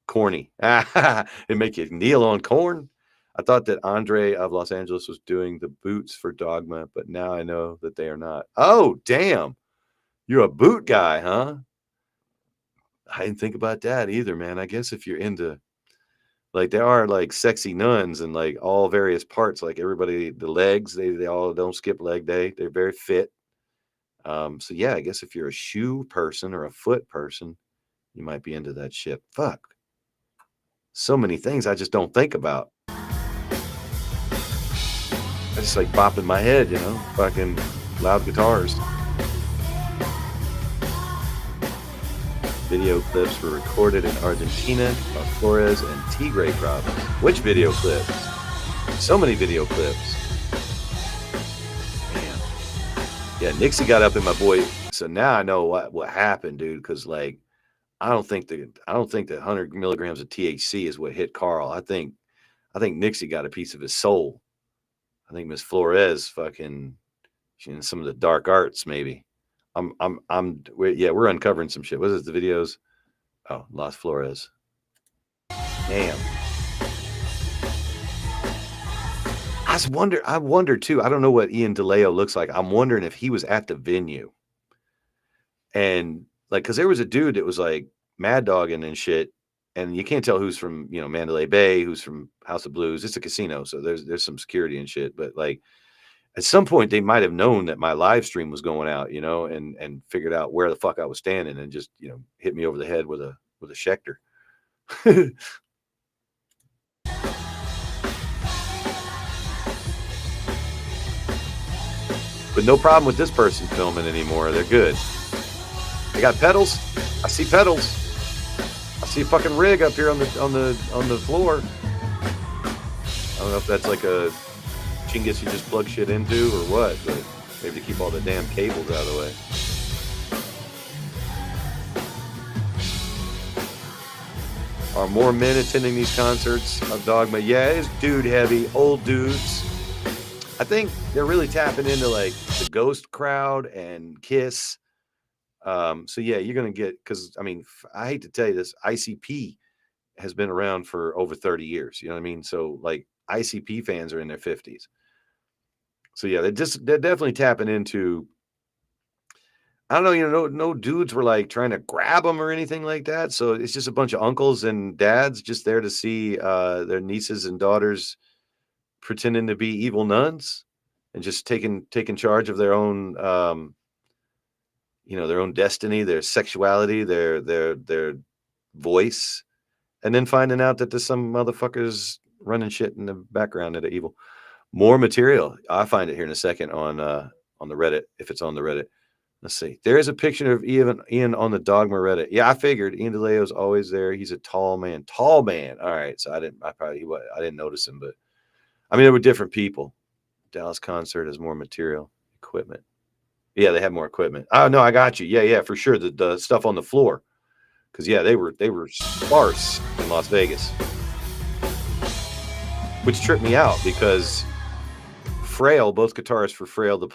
Speaker 1: Corny. It make you kneel on corn. I thought that Andre of Los Angeles was doing the boots for Dogma, but now I know that they are not. Oh, damn. You're a boot guy, huh? I didn't think about that either, man. I guess if you're into, like, there are like sexy nuns and like all various parts, like everybody, the legs, they all don't skip leg day. They're very fit. So yeah, I guess if you're a shoe person or a foot person, you might be into that shit. Fuck. So many things I just don't think about. I just like bopping my head, fucking loud guitars. Video clips were recorded in Argentina, La Flores, and Tigre province. Which video clips? So many video clips. Man. Yeah, Nixie got up in my boy. So now I know what happened, dude. Because like, I don't think that 100 milligrams of THC is what hit Carl. I think Nixie got a piece of his soul. I think Miss Flores fucking, she's in some of the dark arts, maybe. We're uncovering some shit. What is it, the videos? Oh, Las Flores. Damn. I wonder too. I don't know what Ian DeLeo looks like. I'm wondering if he was at the venue. And like, cause there was a dude that was like mad dogging and shit. And you can't tell who's from, Mandalay Bay, who's from House of Blues. It's a casino. So there's some security and shit. But like, at some point they might have known that my live stream was going out, and figured out where the fuck I was standing and just, hit me over the head with a Schecter. But no problem with this person filming anymore. They're good. They got pedals. I see pedals. I see a fucking rig up here on the floor. I don't know if that's like a chingus you just plug shit into or what, but maybe to keep all the damn cables out of the way. Are more men attending these concerts of Dogma? Yeah, it's dude heavy, old dudes. I think they're really tapping into like the Ghost crowd and Kiss. So yeah, you're gonna get, because I mean, I hate to tell you this, ICP has been around for over 30 years. You know what I mean? So like ICP fans are in their 50s. So yeah, they're definitely tapping into. I don't know, no dudes were like trying to grab them or anything like that. So it's just a bunch of uncles and dads just there to see their nieces and daughters pretending to be evil nuns and just taking charge of their own their own destiny, their sexuality, their voice, and then finding out that there's some motherfuckers running shit in the background that are evil. More material. I'll find it here in a second on the Reddit, if it's on the Reddit. Let's see. There is a picture of Ian on the Dogma Reddit. Yeah, I figured Ian DeLeo's always there. He's a tall man. Tall man. All right. So I didn't notice him, but I mean, there were different people. Dallas concert has more material, equipment. Yeah, they have more equipment. Oh no, I got you. Yeah, for sure. The stuff on the floor. Because yeah, they were sparse in Las Vegas. Which tripped me out because Frail, both guitarists for Frail, the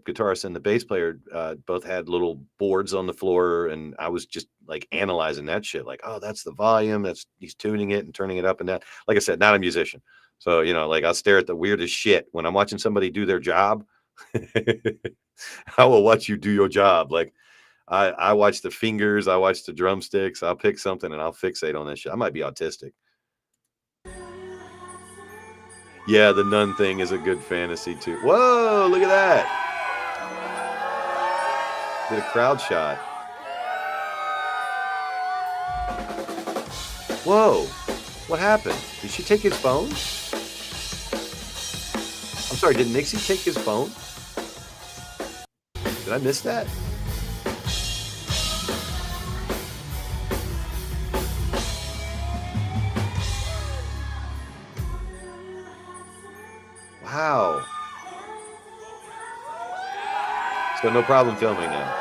Speaker 1: guitarist and the bass player, both had little boards on the floor, and I was just like analyzing that shit. Like, oh, that's the volume. He's tuning it and turning it up and down. Like I said, not a musician, so like I'll stare at the weirdest shit when I'm watching somebody do their job. I will watch you do your job. Like I watch the fingers, I watch the drumsticks. I'll pick something and I'll fixate on that shit. I might be autistic. Yeah, the nun thing is a good fantasy too. Whoa, look at that. Did a crowd shot. Whoa, what happened? Did she take his phone? I'm sorry, did Nixie take his phone? Did I miss that? Wow. So no problem filming now.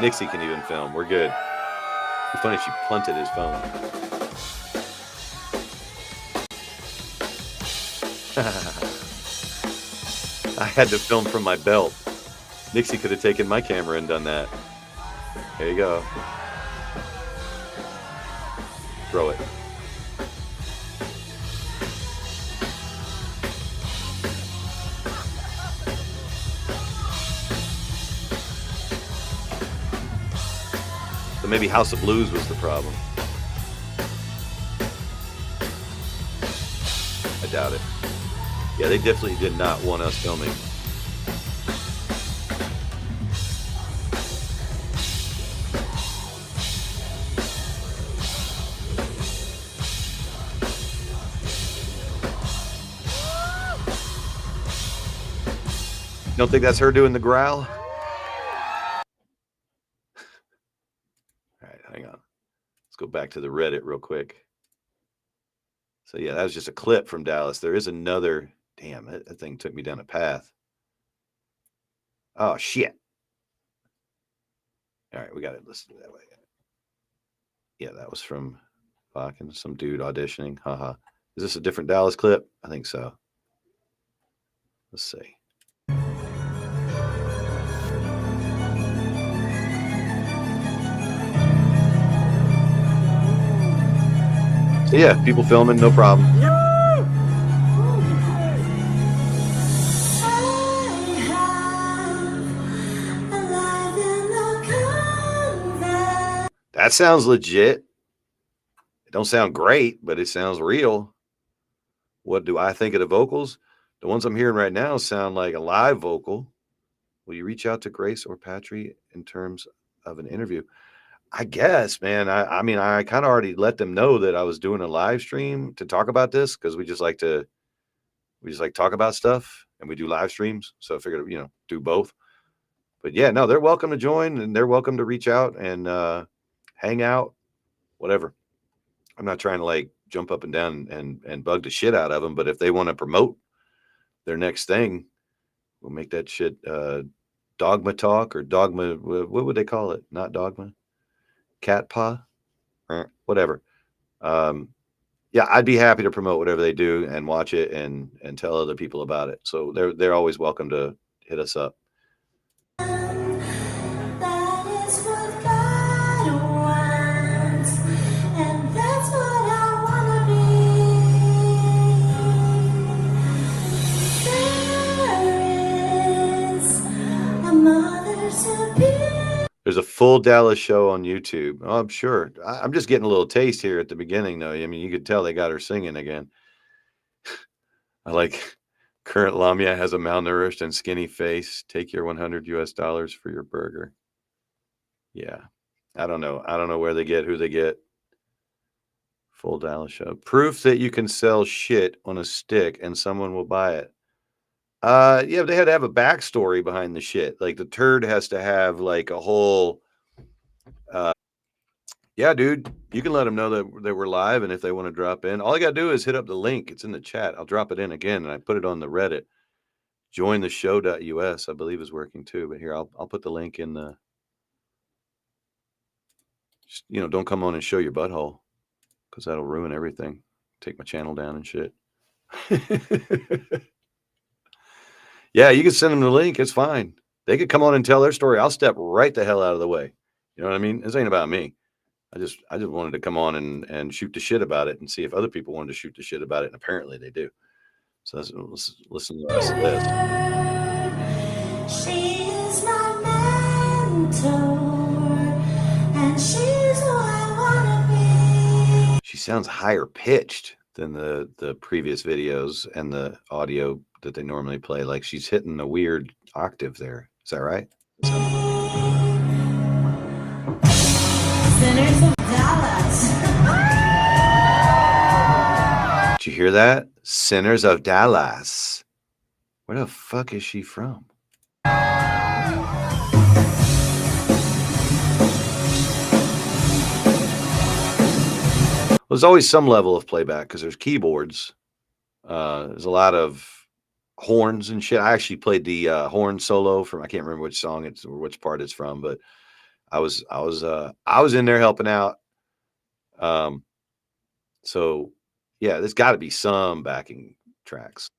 Speaker 1: Nixie can even film. We're good. It's funny she punted his phone. I had to film from my belt. Nixie could have taken my camera and done that. There you go. Throw it. So maybe House of Blues was the problem. I doubt it. Yeah, they definitely did not want us filming. You don't think that's her doing the growl? All right, hang on. Let's go back to the Reddit real quick. So yeah, that was just a clip from Dallas. There is another. Damn, that thing took me down a path. Oh shit. All right, we got it listed that way. Yeah, that was from fucking some dude auditioning. Haha. Is this a different Dallas clip? I think so. Let's see. So yeah, people filming, no problem. That sounds legit. It don't sound great, but it sounds real. What do I think of the vocals? The ones I'm hearing right now sound like a live vocal. Will you reach out to Grace or Patry in terms of an interview? I guess, man. I mean, I kind of already let them know that I was doing a live stream to talk about this because we just like talk about stuff and we do live streams. So I figured, do both. But yeah, no, they're welcome to join and they're welcome to reach out and hang out, whatever. I'm not trying to like jump up and down and bug the shit out of them, but if they want to promote their next thing, we'll make that shit Dogma Talk or Dogma. What would they call it? Not Dogma. Cat paw, whatever. Yeah, I'd be happy to promote whatever they do and watch it and tell other people about it. So they're always welcome to hit us up. There's a full Dallas show on YouTube. Oh, I'm sure. I'm just getting a little taste here at the beginning, though. I mean, you could tell they got her singing again. I like current Lamia has a malnourished and skinny face. Take your $100 for your burger. Yeah. I don't know. I don't know where they get, who they get. Full Dallas show. Proof that you can sell shit on a stick and someone will buy it. Yeah, they had to have a backstory behind the shit. Like the turd has to have like a whole. Yeah, dude, you can let them know that we're live, and if they want to drop in, all I got to do is hit up the link. It's in the chat. I'll drop it in again, and I put it on the Reddit. Jointheshow.us, I believe, is working too. But here, I'll put the link in the. Just, don't come on and show your butthole, because that'll ruin everything. Take my channel down and shit. Yeah, you can send them the link. It's fine. They could come on and tell their story. I'll step right the hell out of the way. You know what I mean? This ain't about me. I just wanted to come on and shoot the shit about it and see if other people wanted to shoot the shit about it. And apparently they do. So let's listen to the rest of this. She is my mentor, and she's who I want to be. She sounds higher pitched than the previous videos and the audio that they normally play. Like she's hitting a weird octave there. Is that right? Sinners of Dallas. Did you hear that? Sinners of Dallas. Where the fuck is she from? There's always some level of playback because there's keyboards. There's a lot of horns and shit. I actually played the horn solo from, I can't remember which song it's or which part it's from, but I was in there helping out. So yeah, there's got to be some backing tracks.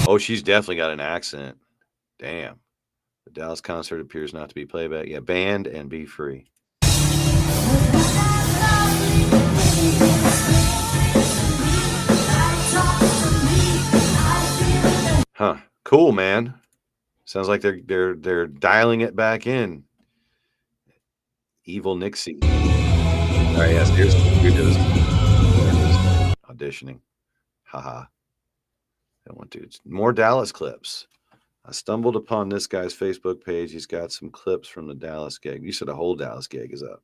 Speaker 1: Oh, she's definitely got an accent. Damn. The Dallas concert appears not to be playback. Yeah, banned and be free. Huh. Cool, man. Sounds like they're dialing it back in. Evil Nixie. All right, yes, here's auditioning. Haha. I don't want to. It's more Dallas clips. I stumbled upon this guy's Facebook page. He's got some clips from the Dallas gig. You said a whole Dallas gig is up.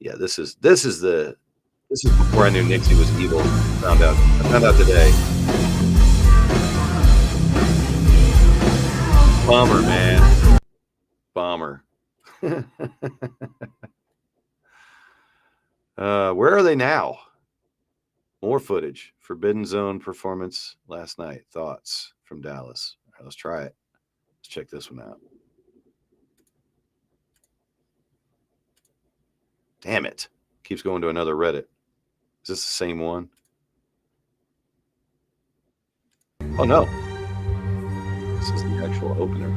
Speaker 1: Yeah, this is before I knew Nixie was evil. I found out today. Bummer, man. Bummer. Where are they now? More footage. Forbidden Zone performance last night. Thoughts from Dallas. All right, let's try it. Let's check this one out. Damn it. Keeps going to another Reddit. Is this the same one? Oh, no. This is the actual opener.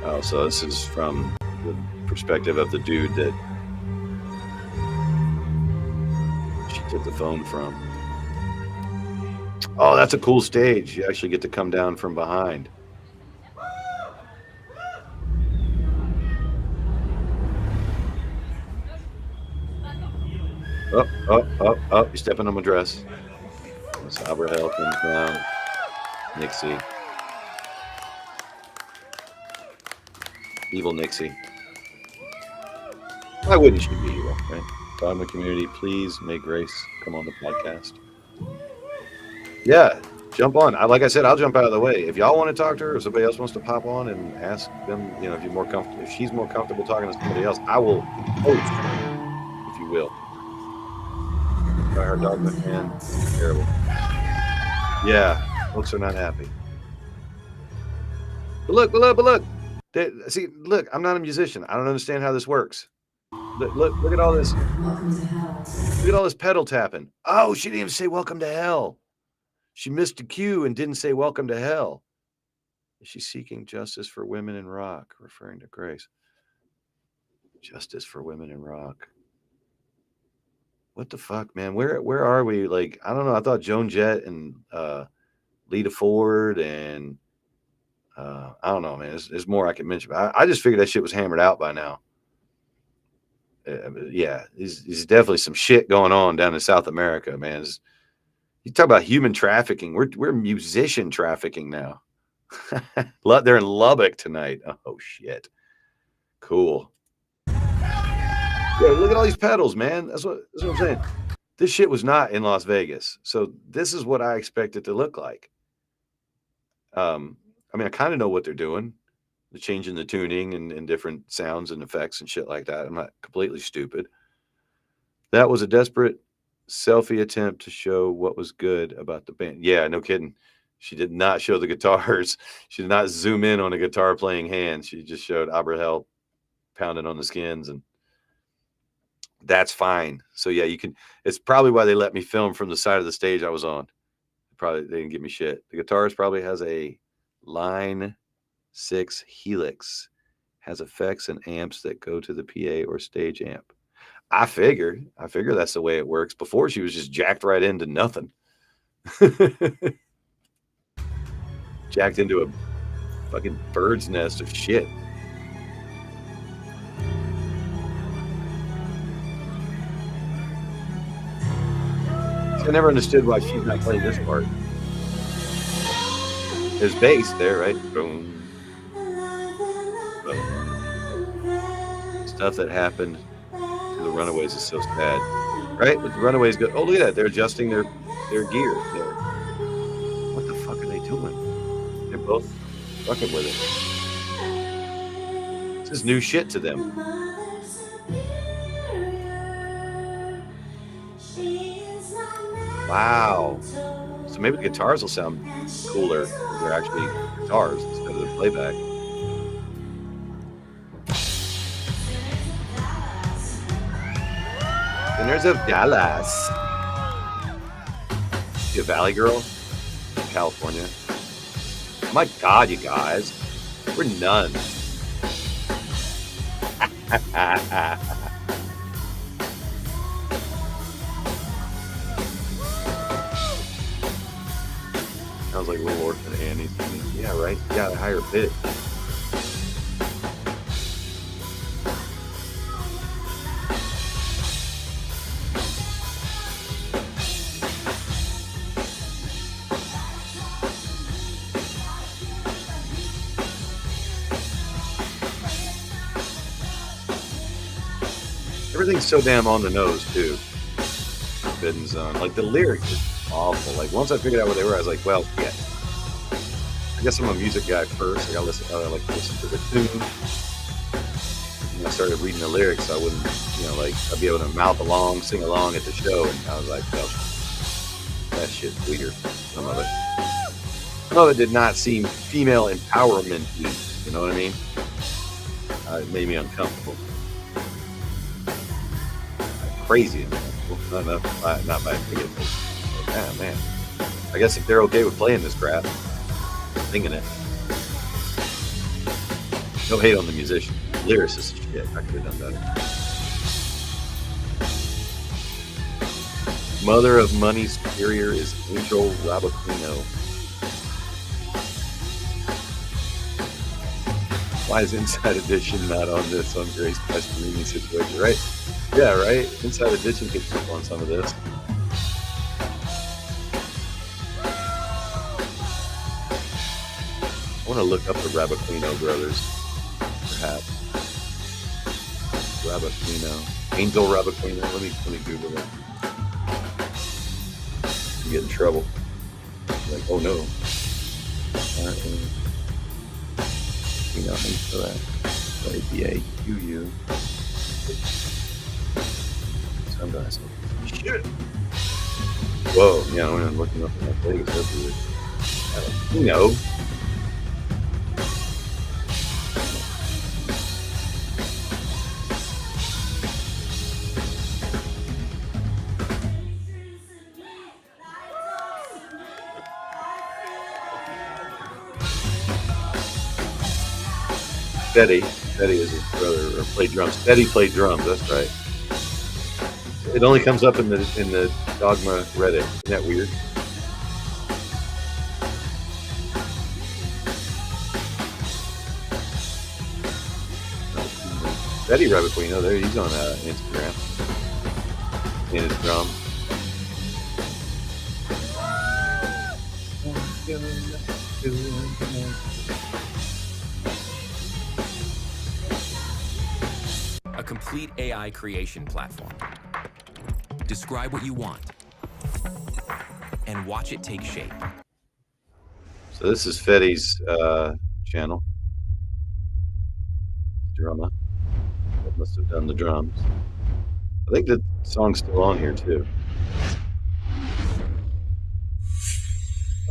Speaker 1: Oh, so this is from the perspective of the dude that she took the phone from. Oh, that's a cool stage. You actually get to come down from behind. Oh, you're stepping on my dress. Sabra Hell comes down. Nixie. Evil Nixie. Why wouldn't she be evil, right? Dogma community, please make Grace come on the podcast. Yeah, Jump on. Like I said, I'll jump out of the way. If y'all want to talk to her, or somebody else wants to pop on and ask them, you know, if you're more comfortable, if she's more comfortable talking to somebody else, I will host, if you will. Try her Dogma, man. It's terrible. Yeah, folks are not happy. But look. See, look, I'm not a musician. I don't understand how this works. Look at all this. Look at all this pedal tapping. Oh, she didn't even say welcome to hell. She missed a cue and didn't say welcome to hell. Is she seeking justice for women in rock, referring to Grace? Justice for women in rock. What the fuck, man? Where are we? Like, I don't know. I thought Joan Jett and Lita Ford and I don't know, man. There's more I can mention. I just figured that shit was hammered out by now. Yeah, there's definitely some shit going on down in South America, man. You talk about human trafficking. We're musician trafficking now. They're in Lubbock tonight. Oh shit, cool. Yeah, look at all these pedals, man. That's what I'm saying. This shit was not in Las Vegas, so this is what I expect it to look like. I mean, I kind of know what they're doing. They're changing the tuning and different sounds and effects and shit like that. I'm not completely stupid. That was a desperate selfie attempt to show what was good about the band. Yeah, no kidding. She did not show the guitars. She did not zoom in on a guitar playing hand. She just showed Abrahel pounding on the skins, and that's fine. So yeah, you can. It's probably why they let me film from the side of the stage I was on. Probably they didn't give me shit. The guitarist probably has a Line 6 Helix, has effects and amps that go to the PA or stage amp. I figure that's the way it works. Before she was just jacked right into nothing. Jacked into a fucking bird's nest of shit. I never understood why she's not playing this part. There's bass there, right? Boom. Boom. Stuff that happened to the Runaways is so sad, right? But the Runaways go, oh, look at that. They're adjusting their gear there. What the fuck are they doing? They're both fucking with it. This is new shit to them. Wow. So maybe the guitars will sound cooler if they're actually guitars instead of the playback. Winners of Dallas. You a Valley girl in California? Oh my God, you guys. We're nuns. Sounds like Little Orphan Annie. Yeah, right? You got a higher pitch. Everything's so damn on the nose, too. Forbidden Zone. Like, the lyrics is awful. Like, once I figured out what they were, I was like, well, yeah. I guess I'm a music guy first. I like to listen to the tune. And I started reading the lyrics, so I wouldn't, like, I'd be able to mouth along, sing along at the show. And I was like, well, that shit's weird. Some of it did not seem female empowerment-y. You know what I mean? It made me uncomfortable. Crazy uncomfortable. Not by thinking it. Oh, man. I guess if they're okay with playing this crap, singing it. No hate on the musician. Lyricist shit. I could have done better. Mother of Money Superior is Angel Rabacino. Why is Inside Edition not on this on Grace Pastorini situation, right? Yeah, right? Inside Edition could jump on some of this. I want to look up the Rabacino brothers, perhaps. Rabacino. Angel Rabacino. Let me Google that. You get in trouble. Like, oh no. You know, thanks for that. ABAQU. Sunglasses. Shit. Whoa, yeah, I'm looking up in that Vegas. That's weird. You know. Fetty is his brother, or played drums. Fetty played drums. That's right. It only comes up in the Dogma Reddit. Isn't that weird? Fetty Rabbitquino, there he's on Instagram. And his drum.
Speaker 3: A complete AI creation platform. Describe what you want and watch it take shape.
Speaker 1: So this is Fetty's channel. Drummer. That must have done the drums. I think the song's still on here too.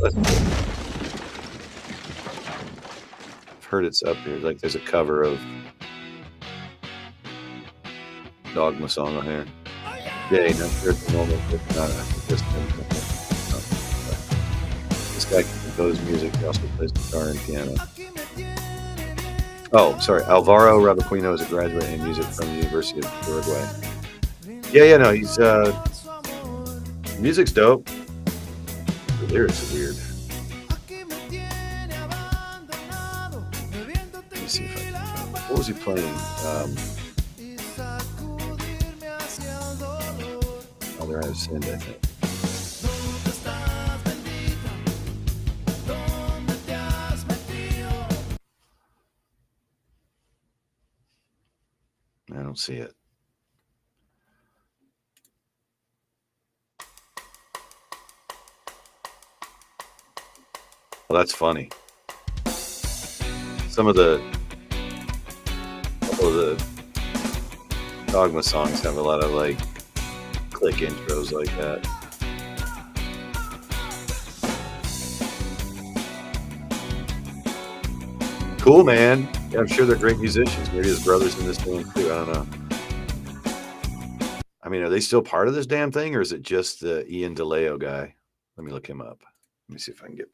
Speaker 1: That's cool. I've heard it's up here. Like there's a cover of Dogma song on here. Yeah, not sure it's normal, but just this guy can compose music. He also plays guitar and piano. Oh, sorry. Alvaro Rabaquino is a graduate in music from the University of Uruguay. Yeah, no, he's music's dope. The lyrics are weird. Let me see if I can find it. What was he playing? Other I've sinned, I think. I don't see it. Well, that's funny. Some of the Dogma songs have a lot of like click intros like that. Cool, man. Yeah, I'm sure they're great musicians. Maybe his brother's in this band too. I don't know. I mean, are they still part of this damn thing, or is it just the Ian DeLeo guy? Let me look him up. Let me see if I can get.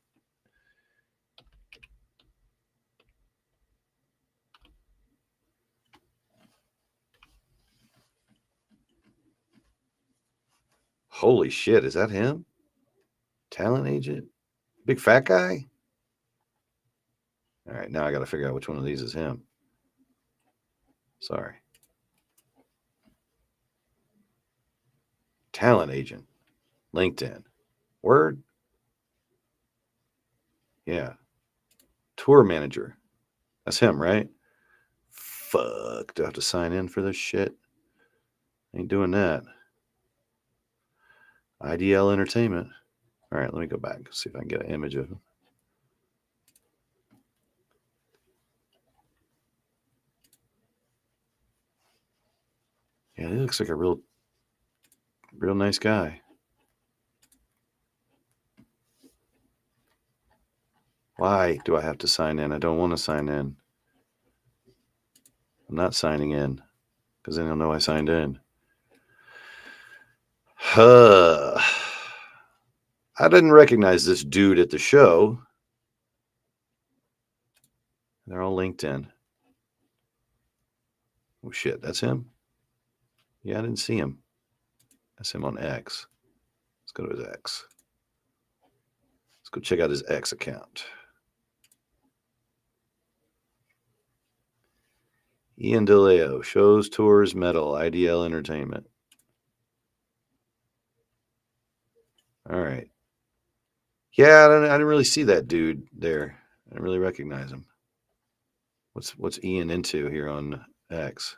Speaker 1: Holy shit, is that him? Talent agent? Big fat guy? All right, now I got to figure out which one of these is him. Sorry. Talent agent. LinkedIn. Word? Yeah. Tour manager. That's him, right? Fuck. Do I have to sign in for this shit? Ain't doing that. IDL Entertainment. All right, let me go back. See if I can get an image of him. Yeah, he looks like a real nice guy. Why do I have to sign in? I don't want to sign in. I'm not signing in because then they'll know I signed in. I didn't recognize this dude at the show. They're all LinkedIn. Oh, shit. That's him? Yeah, I didn't see him. That's him on X. Let's go to his X. Let's go check out his X account. Ian DeLeo, shows, tours, metal, IDL Entertainment. All right. Yeah, I didn't really see that dude there. I didn't really recognize him. What's Ian into here on X?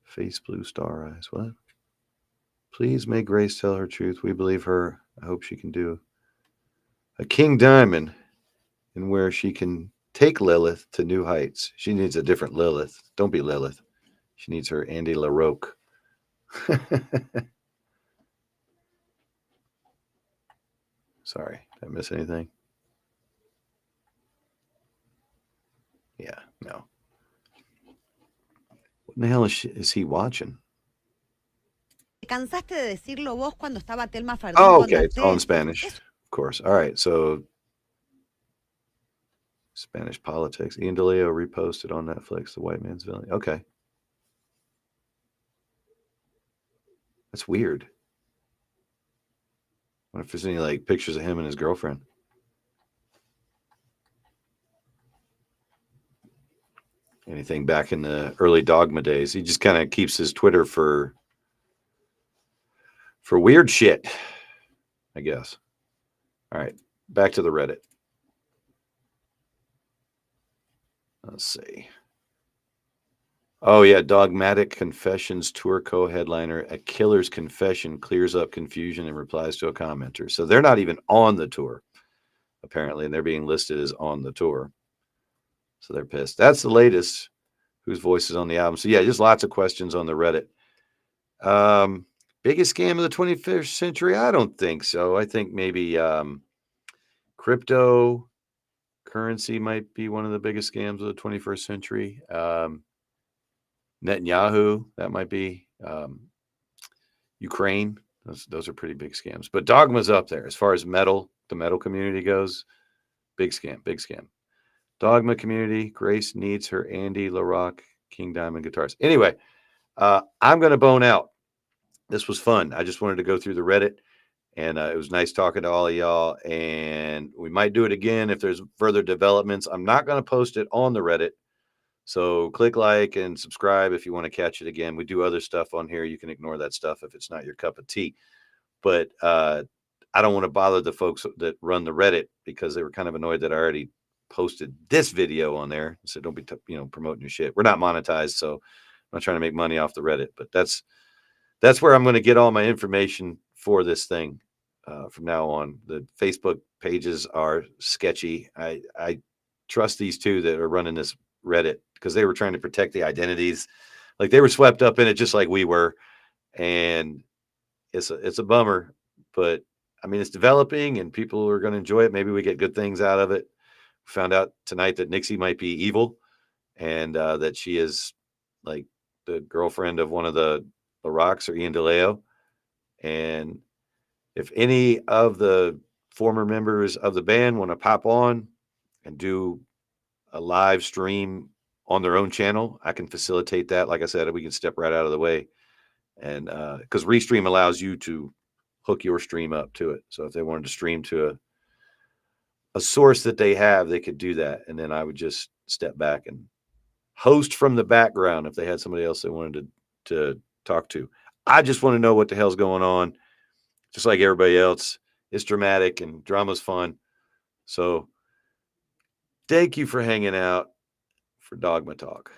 Speaker 1: Face blue star eyes. What? Please make Grace tell her truth. We believe her. I hope she can do a King Diamond and where she can take Lilith to new heights. She needs a different Lilith. Don't be Lilith. She needs her Andy LaRocque. Sorry, did I miss anything? Yeah, no. What in the hell is he watching?
Speaker 4: ¿Cansaste de decirlo vos cuando estaba Telma Fardín
Speaker 1: Oh,
Speaker 4: con
Speaker 1: okay. It's all in
Speaker 4: D'Artés?
Speaker 1: Spanish, of course. All right, so Spanish politics. Ian DeLeo reposted on Netflix, The White Man's Villain. Okay. That's weird. I wonder if there's any like pictures of him and his girlfriend. Anything back in the early Dogma days. He just kind of keeps his Twitter for weird shit, I guess. All right, back to the Reddit. Let's see. Oh, yeah, Dogmatic Confessions tour co-headliner. A killer's confession clears up confusion and replies to a commenter. So they're not even on the tour, apparently, and they're being listed as on the tour. So they're pissed. That's the latest. Whose voice is on the album? So, yeah, just lots of questions on the Reddit. Biggest scam of the 21st century? I don't think so. I think maybe cryptocurrency might be one of the biggest scams of the 21st century. Netanyahu, that might be. Ukraine, those are pretty big scams. But Dogma's up there as far as the metal community goes. Big scam, big scam. Dogma community, Grace needs her Andy LaRocque King Diamond guitars. Anyway, I'm going to bone out. This was fun. I just wanted to go through the Reddit, and it was nice talking to all of y'all. And we might do it again if there's further developments. I'm not going to post it on the Reddit. So click like and subscribe if you want to catch it again. We do other stuff on here. You can ignore that stuff if it's not your cup of tea. But I don't want to bother the folks that run the Reddit because they were kind of annoyed that I already posted this video on there. So don't be promoting your shit. We're not monetized, so I'm not trying to make money off the Reddit. But that's where I'm going to get all my information for this thing from now on. The Facebook pages are sketchy. I trust these two that are running this Reddit because they were trying to protect the identities. Like they were swept up in it just like we were. And it's a bummer, but I mean, it's developing and people are going to enjoy it. Maybe we get good things out of it. We found out tonight that Nixie might be evil and that she is like the girlfriend of one of the Rocks or Ian DeLeo. And if any of the former members of the band want to pop on and do a live stream on their own channel, I can facilitate that. Like I said, we can step right out of the way. And because Restream allows you to hook your stream up to it. So if they wanted to stream to a source that they have, they could do that. And then I would just step back and host from the background if they had somebody else they wanted to talk to. I just want to know what the hell's going on. Just like everybody else. It's dramatic and drama's fun. So thank you for hanging out for Dogma Talk.